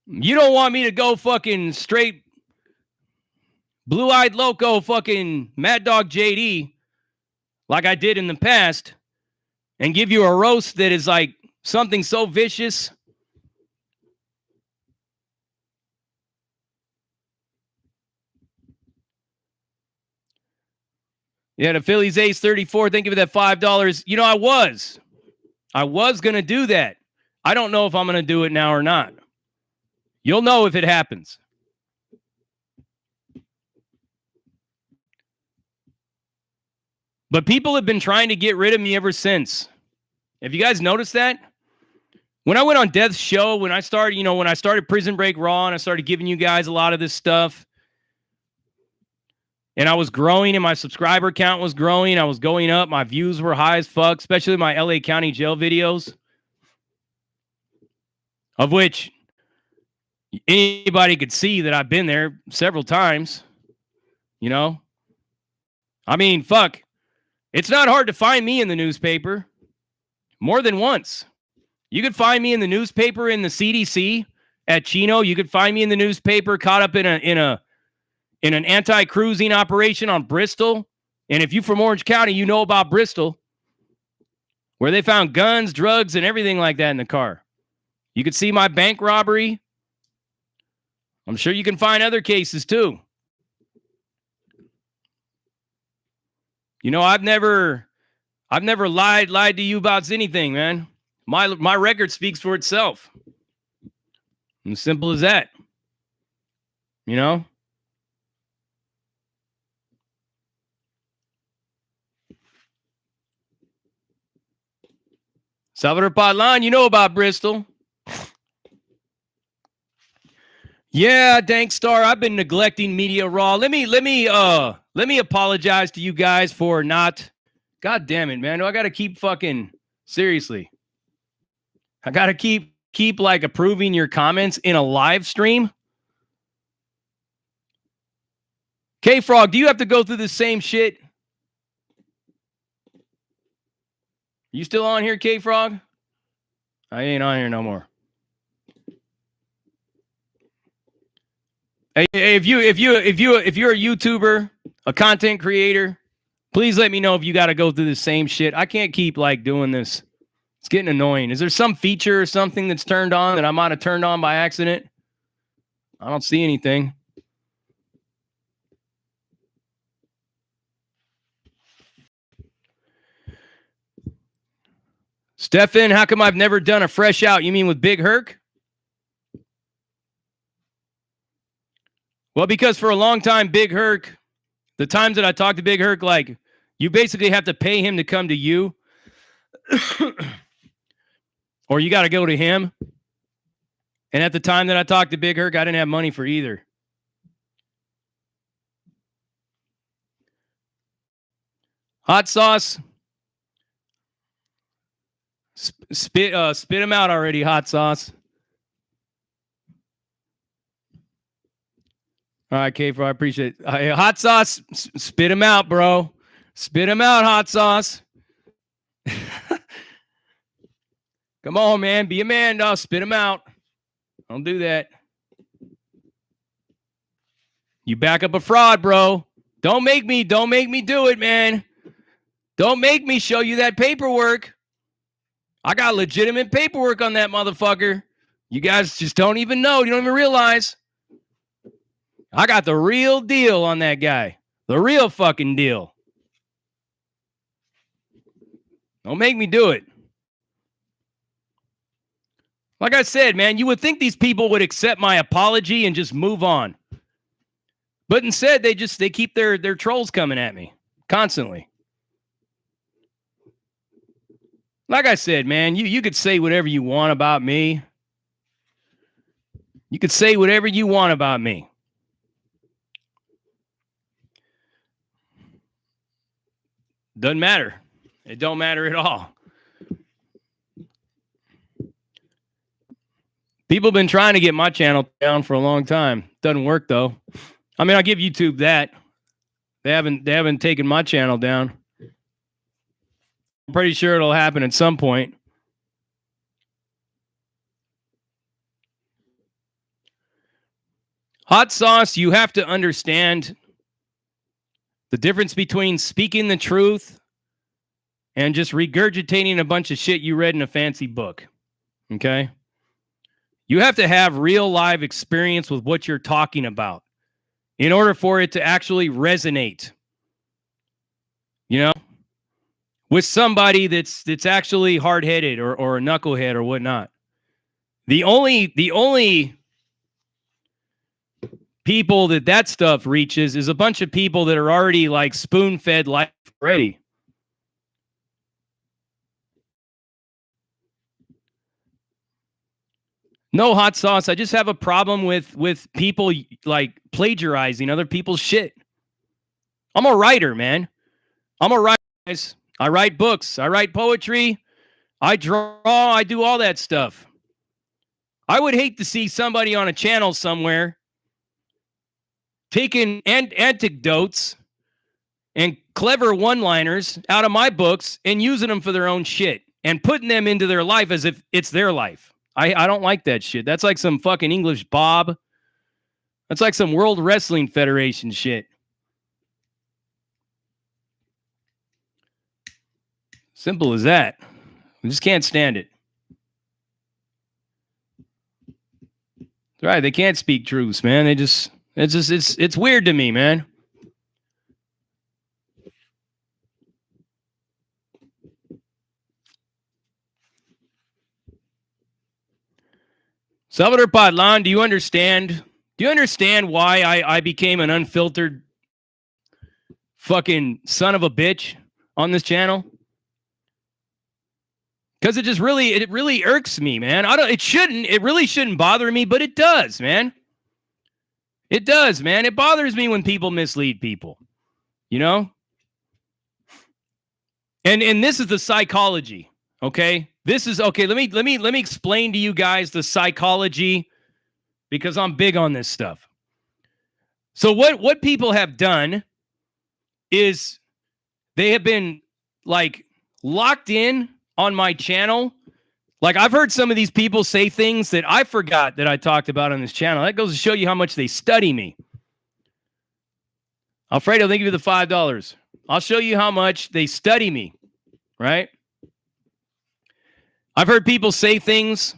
You don't want me to go fucking straight blue-eyed loco fucking Mad Dog JD like I did in the past and give you a roast that is like something so vicious. Yeah, the Phillies Ace 34. Thank you for that $5. You know, I was going to do that. I don't know if I'm going to do it now or not. You'll know if it happens. But people have been trying to get rid of me ever since. Have you guys noticed that? When I went on Death's show, when I started Prison Break Raw and I started giving you guys a lot of this stuff, and I was growing and my subscriber count was growing, I was going up, my views were high as fuck, especially my LA County Jail videos, of which anybody could see that I've been there several times, you know? I mean, fuck. It's not hard to find me in the newspaper more than once. You could find me in the newspaper in the CDC at Chino. You could find me in the newspaper caught up in an anti-cruising operation on Bristol. And if you're from Orange County, you know about Bristol, where they found guns, drugs, and everything like that in the car. You could see my bank robbery. I'm sure you can find other cases too. You know, I've never lied to you about anything, man. My record speaks for itself. As simple as that. You know? Salvador Padlan, you know about Bristol. Yeah, Dank Star, I've been neglecting Media Raw. Let me apologize to you guys for not. God damn it, man. Do I got to keep fucking seriously? I got to keep like approving your comments in a live stream. K-Frog, do you have to go through the same shit? You still on here, K-Frog? I ain't on here no more. Hey, if you're a YouTuber, a content creator, please let me know if you got to go through the same shit. I can't keep like doing this. It's getting annoying. Is there some feature or something that's turned on that I might have turned on by accident? I don't see anything. Stefan, how come I've never done a fresh out? You mean with Big Herc? Well, because for a long time, Big Herc, the times that I talked to Big Herc, like, you basically have to pay him to come to you. Or you got to go to him. And at the time that I talked to Big Herc, I didn't have money for either. Hot sauce. Spit him out already, hot sauce. All right, K-Fro, I appreciate it. Hot sauce, spit him out, bro. Spit him out, hot sauce. Come on, man. Be a man, dog. Spit him out. Don't do that. You back up a fraud, bro. Don't make me do it, man. Don't make me show you that paperwork. I got legitimate paperwork on that motherfucker. You guys just don't even know. You don't even realize. I got the real deal on that guy. The real fucking deal. Don't make me do it. Like I said, man, you would think these people would accept my apology and just move on. But instead, they keep their trolls coming at me constantly. Like I said, man, you could say whatever you want about me. You could say whatever you want about me. Doesn't matter. It don't matter at all. People have been trying to get my channel down for a long time. Doesn't work though. I mean, I'll give YouTube that. They haven't taken my channel down. I'm pretty sure it'll happen at some point. Hot sauce, you have to understand the difference between speaking the truth and just regurgitating a bunch of shit you read in a fancy book. Okay? You have to have real live experience with what you're talking about in order for it to actually resonate. You know? With somebody that's actually hard-headed or a knucklehead or whatnot. The only people that stuff reaches is a bunch of people that are already like spoon-fed life already. No hot sauce. I just have a problem with people like plagiarizing other people's shit. I'm a writer, man. I'm a writer, guys. I write books. I write poetry. I draw. I do all that stuff. I would hate to see somebody on a channel somewhere taking anecdotes and clever one-liners out of my books and using them for their own shit and putting them into their life as if it's their life. I don't like that shit. That's like some fucking English Bob. That's like some World Wrestling Federation shit. Simple as that. I just can't stand it. Right, they can't speak truths, man. It's weird to me, man. Salvador Padlan, do you understand? Do you understand why I became an unfiltered fucking son of a bitch on this channel? Because it really irks me, man. It really shouldn't bother me, but it does, man. It does, man. It bothers me when people mislead people, you know? And this is the psychology, okay? This is okay. Let me explain to you guys the psychology because I'm big on this stuff. So what people have done is they have been like locked in on my channel. Like I've heard some of these people say things that I forgot that I talked about on this channel. That goes to show you how much they study me. Alfredo, thank you for the $5. I'll show you how much they study me, right? I've heard people say things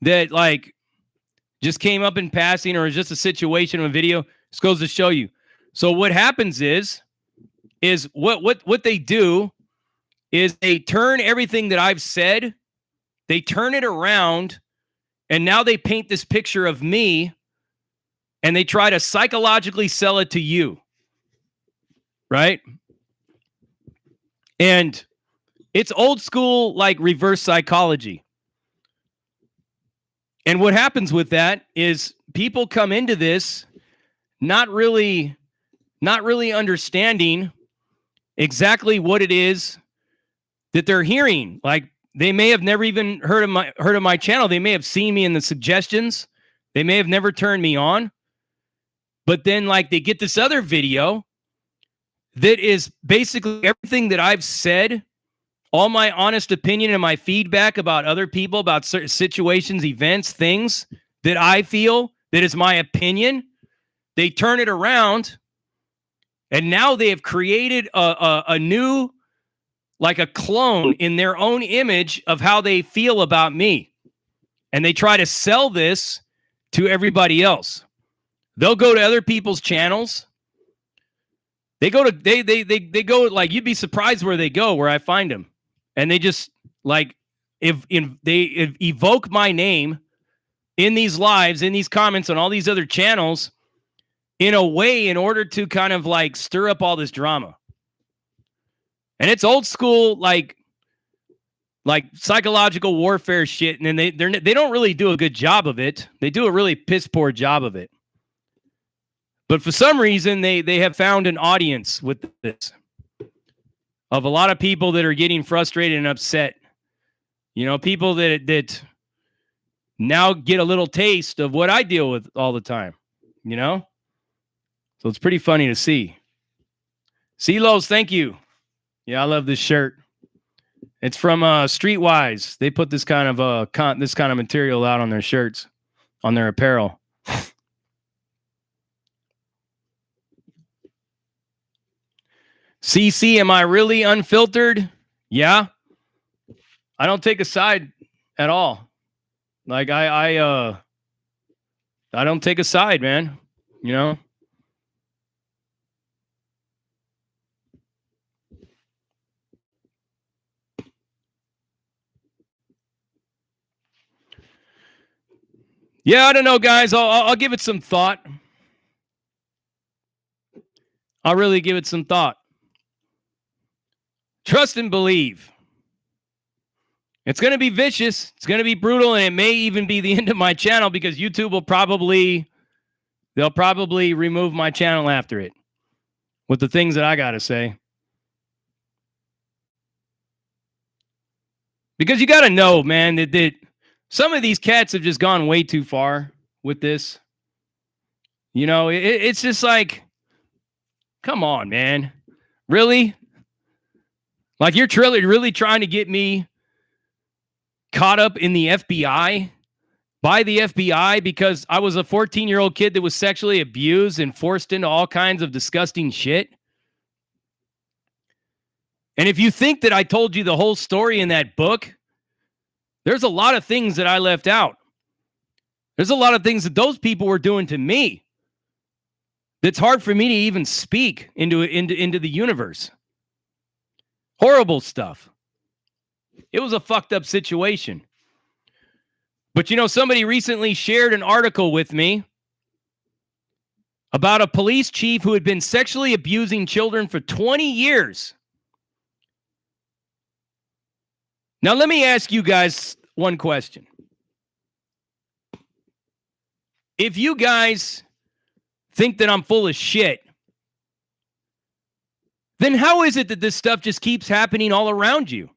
that like just came up in passing or is just a situation of a video. This goes to show you. So what happens is what they do is they turn everything that I've said, they turn it around, and now they paint this picture of me and they try to psychologically sell it to you. Right? And it's old school, like reverse psychology. And what happens with that is people come into this not really understanding exactly what it is that they're hearing. Like they may have never even heard of my channel. They may have seen me in the suggestions. They may have never turned me on. But then like they get this other video that is basically everything that I've said, all my honest opinion and my feedback about other people, about certain situations, events, things that I feel that is my opinion. They turn it around, and now they have created a new, like a clone in their own image of how they feel about me. And they try to sell this to everybody else. They'll go to other people's channels. They go like, you'd be surprised where they go, where I find them. And they just like, they evoke my name in these lives, in these comments on all these other channels in a way in order to kind of like stir up all this drama. And it's old school, like psychological warfare shit. And then they don't really do a good job of it. They do a really piss poor job of it. But for some reason, they have found an audience with this of a lot of people that are getting frustrated and upset. You know, people that now get a little taste of what I deal with all the time, you know? So it's pretty funny to see. Silos, thank you. Yeah, I love this shirt. It's from Streetwise. They put this kind of material out on their shirts, on their apparel. CC, am I really unfiltered? Yeah. I don't take a side at all. Like I don't take a side, man. You know? Yeah, I don't know, guys. I'll give it some thought. I'll really give it some thought. Trust and believe. It's going to be vicious. It's going to be brutal, and it may even be the end of my channel because YouTube will they'll probably remove my channel after it with the things that I got to say. Because you got to know, man, that some of these cats have just gone way too far with this. You know, it's just like, come on, man. Really? Like you're really trying to get me caught up in the FBI by the FBI because I was a 14-year-old kid that was sexually abused and forced into all kinds of disgusting shit. And if you think that I told you the whole story in that book, there's a lot of things that I left out. There's a lot of things that those people were doing to me that's hard for me to even speak into the universe. Horrible stuff. It was a fucked up situation. But you know, somebody recently shared an article with me about a police chief who had been sexually abusing children for 20 years. Now, let me ask you guys one question. If you guys think that I'm full of shit, then how is it that this stuff just keeps happening all around you?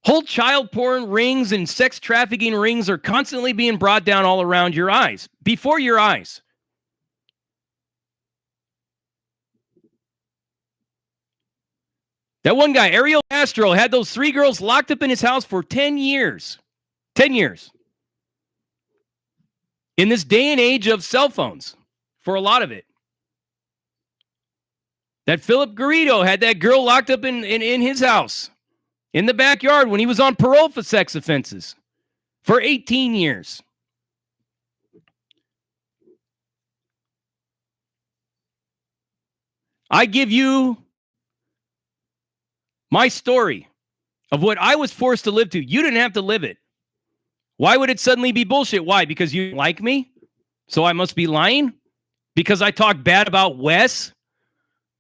Whole child porn rings and sex trafficking rings are constantly being brought down all around your eyes, before your eyes. That one guy, Ariel Castro, had those 3 girls locked up in his house for 10 years. 10 years. In this day and age of cell phones, for a lot of it. That Philip Garrido had that girl locked up in his house, in the backyard when he was on parole for sex offenses for 18 years. I give you my story of what I was forced to live to. You didn't have to live it. Why would it suddenly be bullshit? Why? Because you like me? So I must be lying? Because I talk bad about Wes,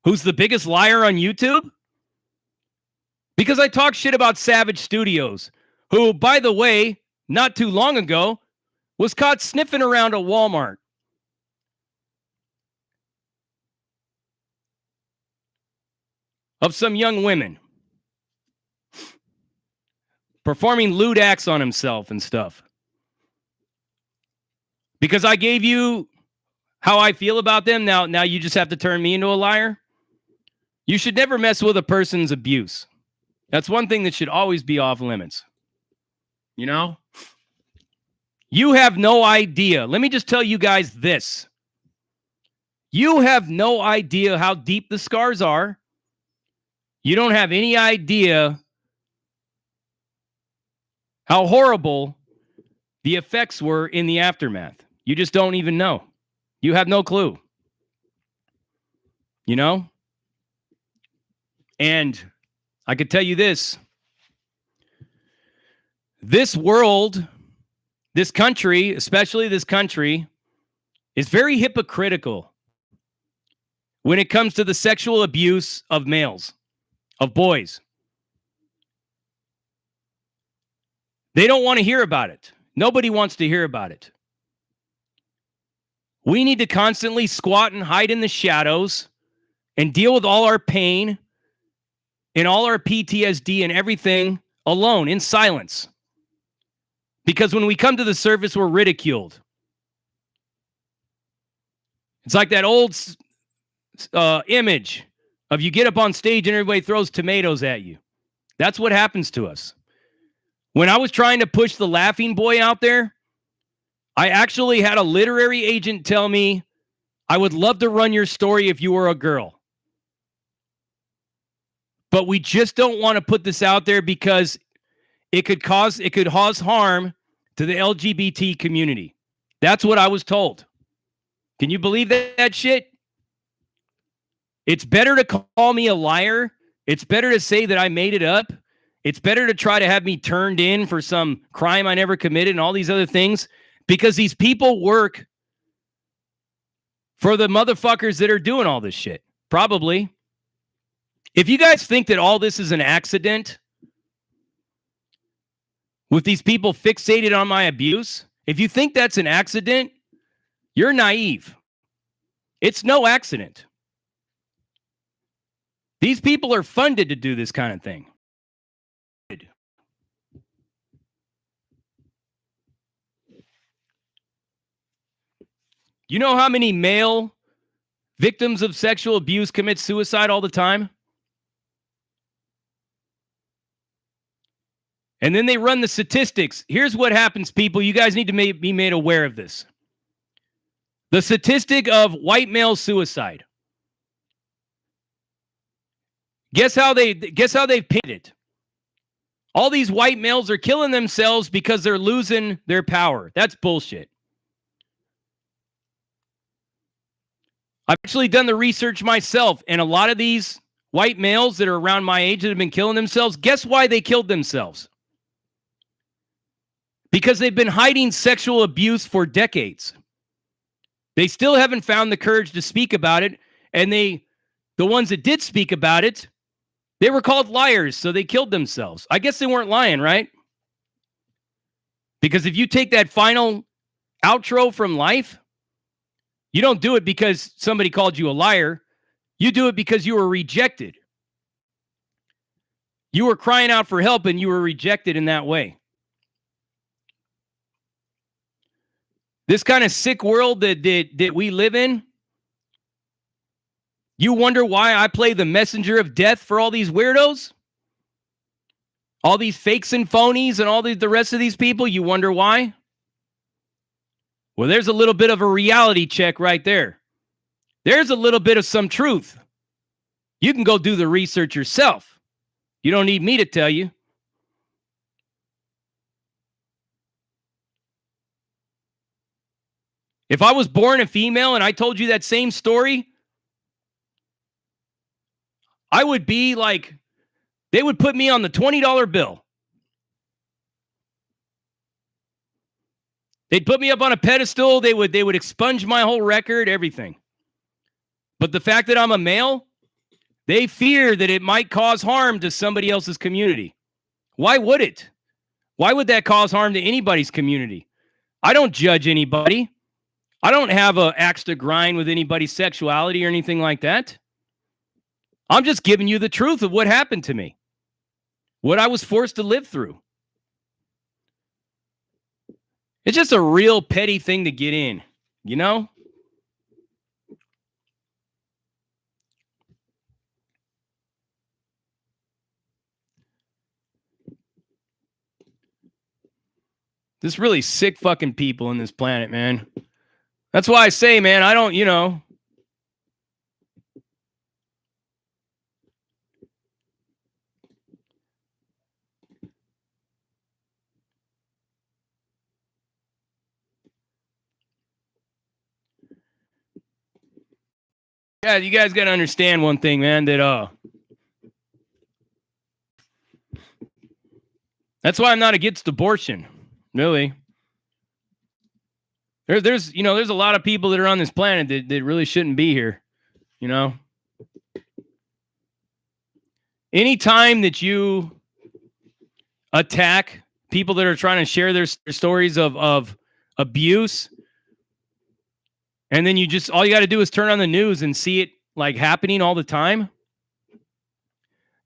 who's the biggest liar on YouTube? Because I talk shit about Savage Studios, who, by the way, not too long ago, was caught sniffing around a Walmart. Of some young women. Performing lewd acts on himself and stuff. Because I gave you how I feel about them, now you just have to turn me into a liar? You should never mess with a person's abuse. That's one thing that should always be off limits. You know? You have no idea. Let me just tell you guys this. You have no idea how deep the scars are. You don't have any idea how horrible the effects were in the aftermath. You just don't even know. You have no clue. You know? And I could tell you this. This world, this country, especially this country, is very hypocritical when it comes to the sexual abuse of males, of boys. They don't want to hear about it. Nobody wants to hear about it. We need to constantly squat and hide in the shadows and deal with all our pain and all our PTSD and everything alone, in silence. Because when we come to the surface, we're ridiculed. It's like that old image of you get up on stage and everybody throws tomatoes at you. That's what happens to us. When I was trying to push the laughing boy out there, I actually had a literary agent tell me, I would love to run your story if you were a girl. But we just don't want to put this out there because it could cause harm to the LGBT community. That's what I was told. Can you believe that shit? It's better to call me a liar. It's better to say that I made it up. It's better to try to have me turned in for some crime I never committed and all these other things, because these people work for the motherfuckers that are doing all this shit. Probably. If you guys think that all this is an accident with these people fixated on my abuse, if you think that's an accident, you're naive. It's no accident. These people are funded to do this kind of thing. You know how many male victims of sexual abuse commit suicide all the time? And then they run the statistics. Here's what happens, people. You guys need to be made aware of this. The statistic of white male suicide. Guess how they've painted it. All these white males are killing themselves because they're losing their power. That's bullshit. I've actually done the research myself, and a lot of these white males that are around my age that have been killing themselves, guess why they killed themselves? Because they've been hiding sexual abuse for decades. They still haven't found the courage to speak about it, and the ones that did speak about it, they were called liars, so they killed themselves. I guess they weren't lying, right? Because if you take that final outro from life, you don't do it because somebody called you a liar. You do it because you were rejected. You were crying out for help and you were rejected in that way. This kind of sick world that we live in, you wonder why I play the messenger of death for all these weirdos? All these fakes and phonies and all the rest of these people, you wonder why? Well, there's a little bit of a reality check right there. There's a little bit of some truth. You can go do the research yourself. You don't need me to tell you. If I was born a female and I told you that same story, I would be like, they would put me on the $20 bill. They'd put me up on a pedestal. They would expunge my whole record, everything. But the fact that I'm a male, they fear that it might cause harm to somebody else's community. Why would it? Why would that cause harm to anybody's community? I don't judge anybody. I don't have an axe to grind with anybody's sexuality or anything like that. I'm just giving you the truth of what happened to me, what I was forced to live through. It's just a real petty thing to get in, you know? This really sick fucking people on this planet, man. That's why I say, man, I don't, yeah, you guys got to understand one thing, man, that that's why I'm not against abortion, really. There's a lot of people that are on this planet that really shouldn't be here, you know. Anytime that you attack people that are trying to share their stories of abuse, and then all you got to do is turn on the news and see it like happening all the time,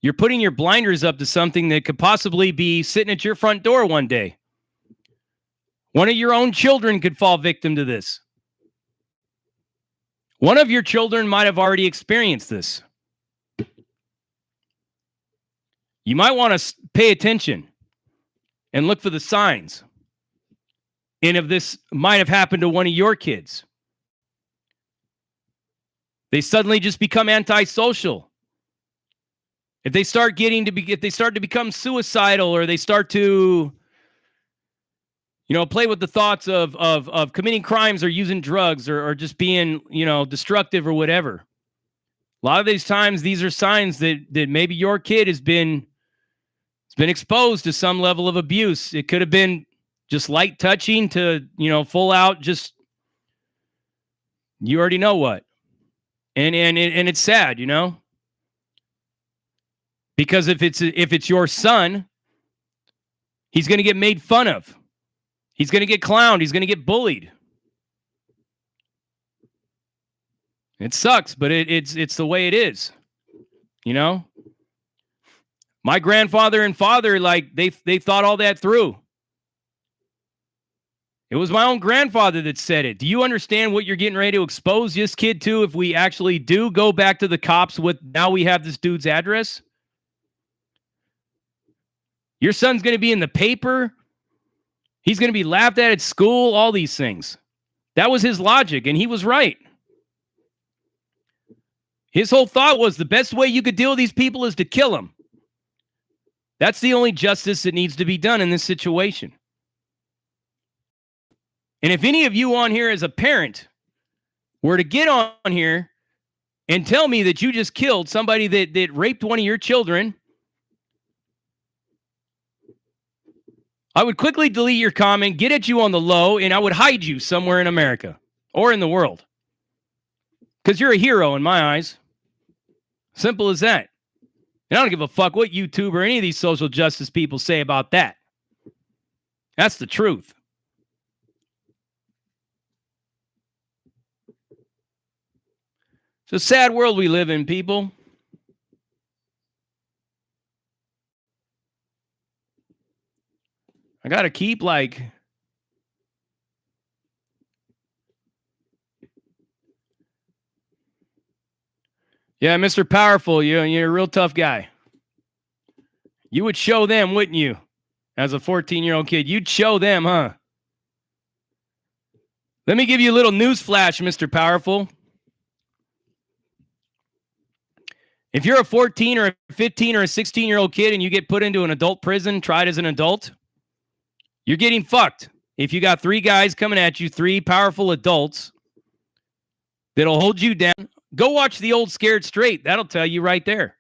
you're putting your blinders up to something that could possibly be sitting at your front door one day. One of your own children could fall victim to this. One of your children might have already experienced this. You might want to pay attention and look for the signs. And if this might have happened to one of your kids, they suddenly just become antisocial. If they start to become suicidal, or they start to, play with the thoughts of committing crimes or using drugs or just being, destructive or whatever. A lot of these times, these are signs that maybe your kid has been exposed to some level of abuse. It could have been just light touching to, full out, just, you already know what. And it's sad, Because if it's your son, he's going to get made fun of. He's going to get clowned. He's going to get bullied. It sucks, but it's the way it is. You know? My grandfather and father, like, they thought all that through. It was my own grandfather that said it. Do you understand what you're getting ready to expose this kid to if we actually do go back to the cops with, now we have this dude's address? Your son's going to be in the paper. He's going to be laughed at school, all these things. That was his logic, and he was right. His whole thought was the best way you could deal with these people is to kill them. That's the only justice that needs to be done in this situation. And if any of you on here as a parent were to get on here and tell me that you just killed somebody that raped one of your children, I would quickly delete your comment, get at you on the low, and I would hide you somewhere in America or in the world. Because you're a hero in my eyes. Simple as that. And I don't give a fuck what YouTube or any of these social justice people say about that. That's the truth. It's a sad world we live in, people. I got to keep like... Yeah, Mr. Powerful, you're a real tough guy. You would show them, wouldn't you? As a 14-year-old kid, you'd show them, huh? Let me give you a little news flash, Mr. Powerful. If you're a 14 or a 15 or a 16-year-old kid and you get put into an adult prison, tried as an adult, you're getting fucked. If you got 3 guys coming at you, 3 powerful adults that'll hold you down, go watch the old Scared Straight. That'll tell you right there.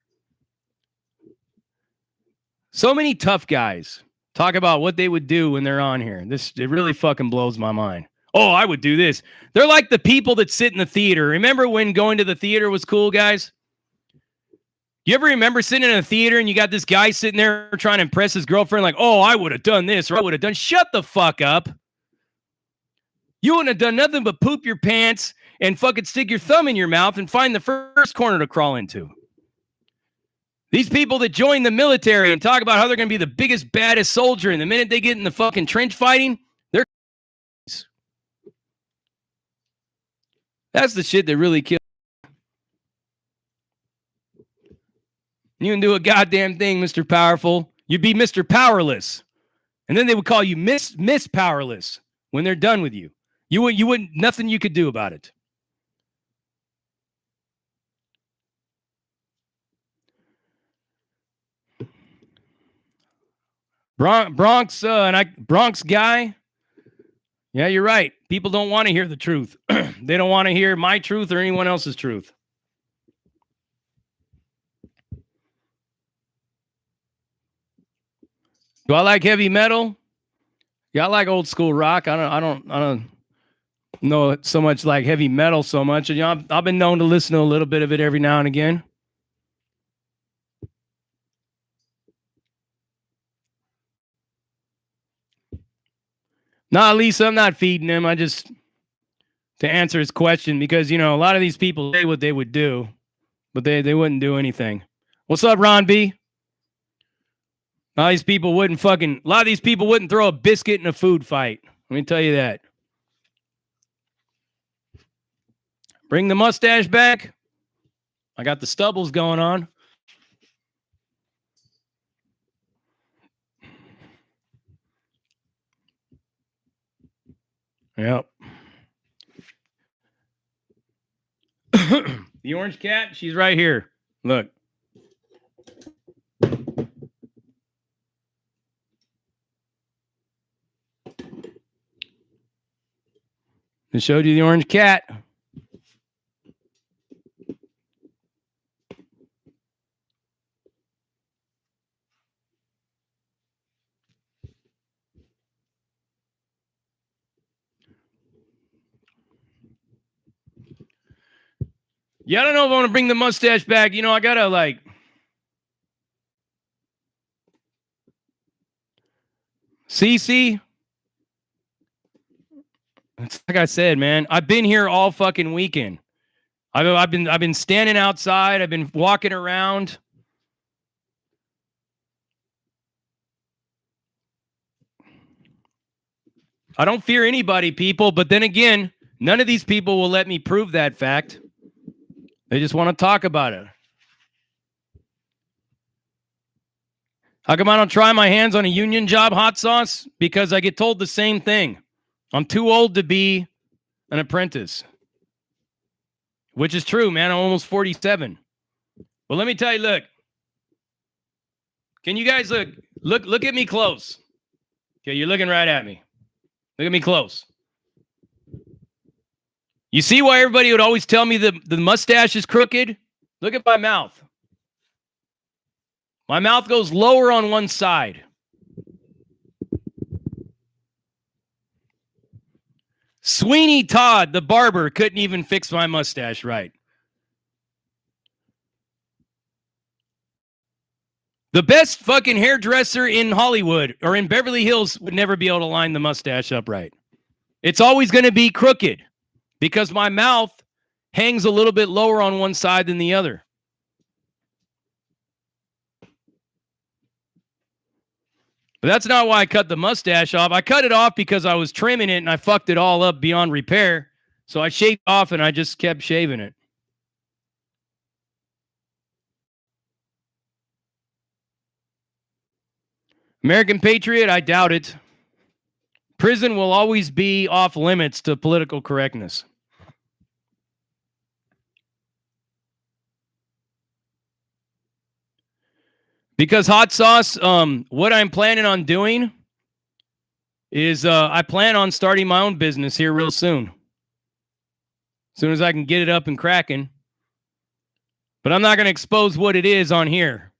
So many tough guys talk about what they would do when they're on here. It really fucking blows my mind. Oh, I would do this. They're like the people that sit in the theater. Remember when going to the theater was cool, guys? You ever remember sitting in a theater and you got this guy sitting there trying to impress his girlfriend like, oh, I would have done this or I would have done... Shut the fuck up. You wouldn't have done nothing but poop your pants and fucking stick your thumb in your mouth and find the first corner to crawl into. These people that join the military and talk about how they're going to be the biggest, baddest soldier, and the minute they get in the fucking trench fighting, they're... That's the shit that really kills. You can do a goddamn thing, Mr. Powerful. You'd be Mr. Powerless. And then they would call you Miss Powerless when they're done with you. You wouldn't, nothing you could do about it. Bronx guy. Yeah, you're right. People don't want to hear the truth. They don't want to hear my truth or anyone else's truth. Do I like heavy metal? Yeah, I like old school rock. I don't know so much like heavy metal so much. You know, I've been known to listen to a little bit of it every now and again. No, Lisa, I'm not feeding him. I just, to answer his question, because, you know, a lot of these people say what they would do, but they wouldn't do anything. What's up, Ron B? A lot of these people wouldn't throw a biscuit in a food fight. Let me tell you that. Bring the mustache back. I got the stubbles going on. Yep. The orange cat, she's right here. Look. I showed you the orange cat. Yeah, I don't know if I want to bring the mustache back. You know, I gotta like... CC, it's like I said, man, I've been here all fucking weekend. I've been standing outside. I've been walking around. I don't fear anybody, people. But then again, none of these people will let me prove that fact. They just want to talk about it. How come I don't try my hands on a union job, hot sauce? Because I get told the same thing. I'm too old to be an apprentice. Which is true, man. I'm almost 47. Well, let me tell you, look. Can you guys look at me close? Okay, you're looking right at me. Look at me close. You see why everybody would always tell me the mustache is crooked? Look at my mouth. My mouth goes lower on one side. Sweeney Todd, the barber, couldn't even fix my mustache right. The best fucking hairdresser in Hollywood or in Beverly Hills would never be able to line the mustache up right. It's always going to be crooked because my mouth hangs a little bit lower on one side than the other. But that's not why I cut the mustache off. I cut it off because I was trimming it and I fucked it all up beyond repair. So I shaved off and I just kept shaving it. American Patriot, I doubt it. Prison will always be off limits to political correctness. Because hot sauce, what I'm planning on doing is I plan on starting my own business here real soon. As soon as I can get it up and cracking. But I'm not going to expose what it is on here.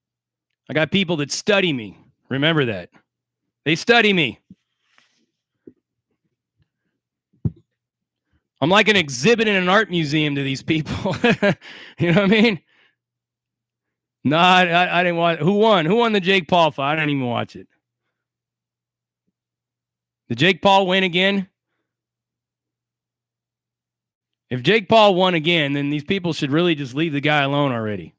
I got people that study me. Remember that. They study me. I'm like an exhibit in an art museum to these people. You know what I mean? No, I didn't watch. Who won? Who won the Jake Paul fight? I didn't even watch it. Did Jake Paul win again? If Jake Paul won again, then these people should really just leave the guy alone already.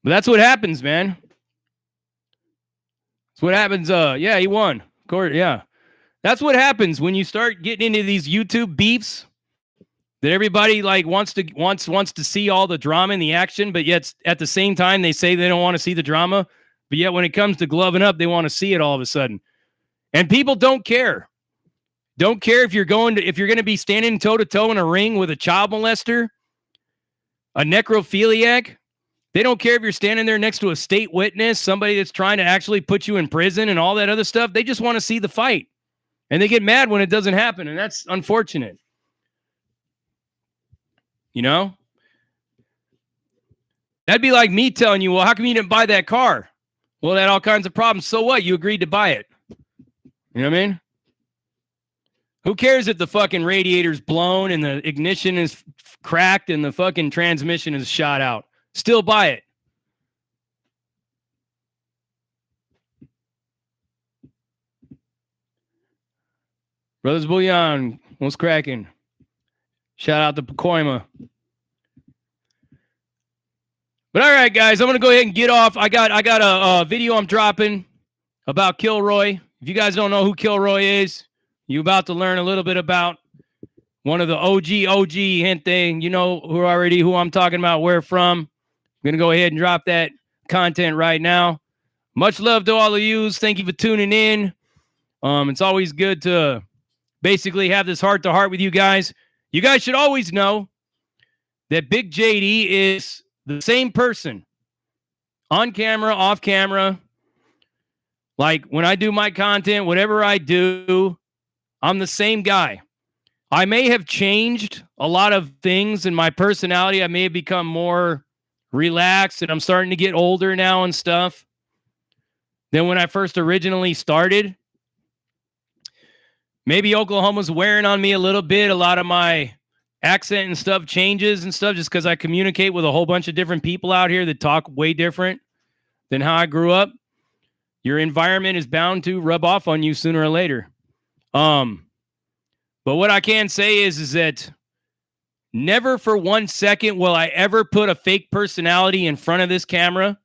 But that's what happens, man. That's what happens. Yeah, he won. Of course, yeah. That's what happens when you start getting into these YouTube beefs that everybody like wants to see all the drama and the action, but yet at the same time they say they don't want to see the drama, but yet when it comes to gloving up, they want to see it all of a sudden. And people don't care. Don't care if you're going to be standing toe to toe in a ring with a child molester, a necrophiliac. They don't care if you're standing there next to a state witness, somebody that's trying to actually put you in prison and all that other stuff. They just want to see the fight. And they get mad when it doesn't happen, and that's unfortunate. You know? That'd be like me telling you, well, how come you didn't buy that car? Well, it had all kinds of problems. So what? You agreed to buy it. You know what I mean? Who cares if the fucking radiator's blown and the ignition is cracked and the fucking transmission is shot out? Still buy it. Brothers Bouillon, what's cracking? Shout out to Pacoima. But all right, guys, I'm going to go ahead and get off. I got a video I'm dropping about Kilroy. If you guys don't know who Kilroy is, you're about to learn a little bit about one of the OG gente. You know who I'm talking about, where from. I'm going to go ahead and drop that content right now. Much love to all of you. Thank you for tuning in. It's always good to basically have this heart-to-heart with you guys. You guys should always know that Big JD is the same person. On camera, off camera. Like, when I do my content, whatever I do, I'm the same guy. I may have changed a lot of things in my personality. I may have become more relaxed, and I'm starting to get older now and stuff than when I first originally started. Maybe Oklahoma's wearing on me a little bit. A lot of my accent and stuff changes and stuff just because I communicate with a whole bunch of different people out here that talk way different than how I grew up. Your environment is bound to rub off on you sooner or later. But what I can say is that never for 1 second will I ever put a fake personality in front of this camera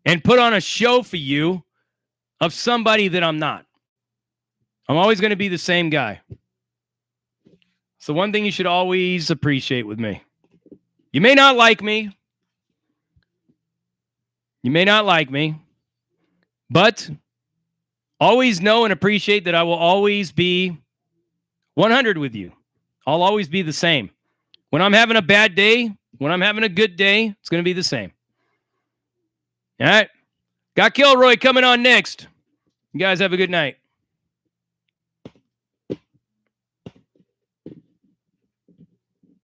and put on a show for you of somebody that I'm not. I'm always going to be the same guy. So one thing you should always appreciate with me. You may not like me. You may not like me. But always know and appreciate that I will always be 100 with you. I'll always be the same. When I'm having a bad day, when I'm having a good day, it's going to be the same. All right. Got Kilroy coming on next. You guys have a good night.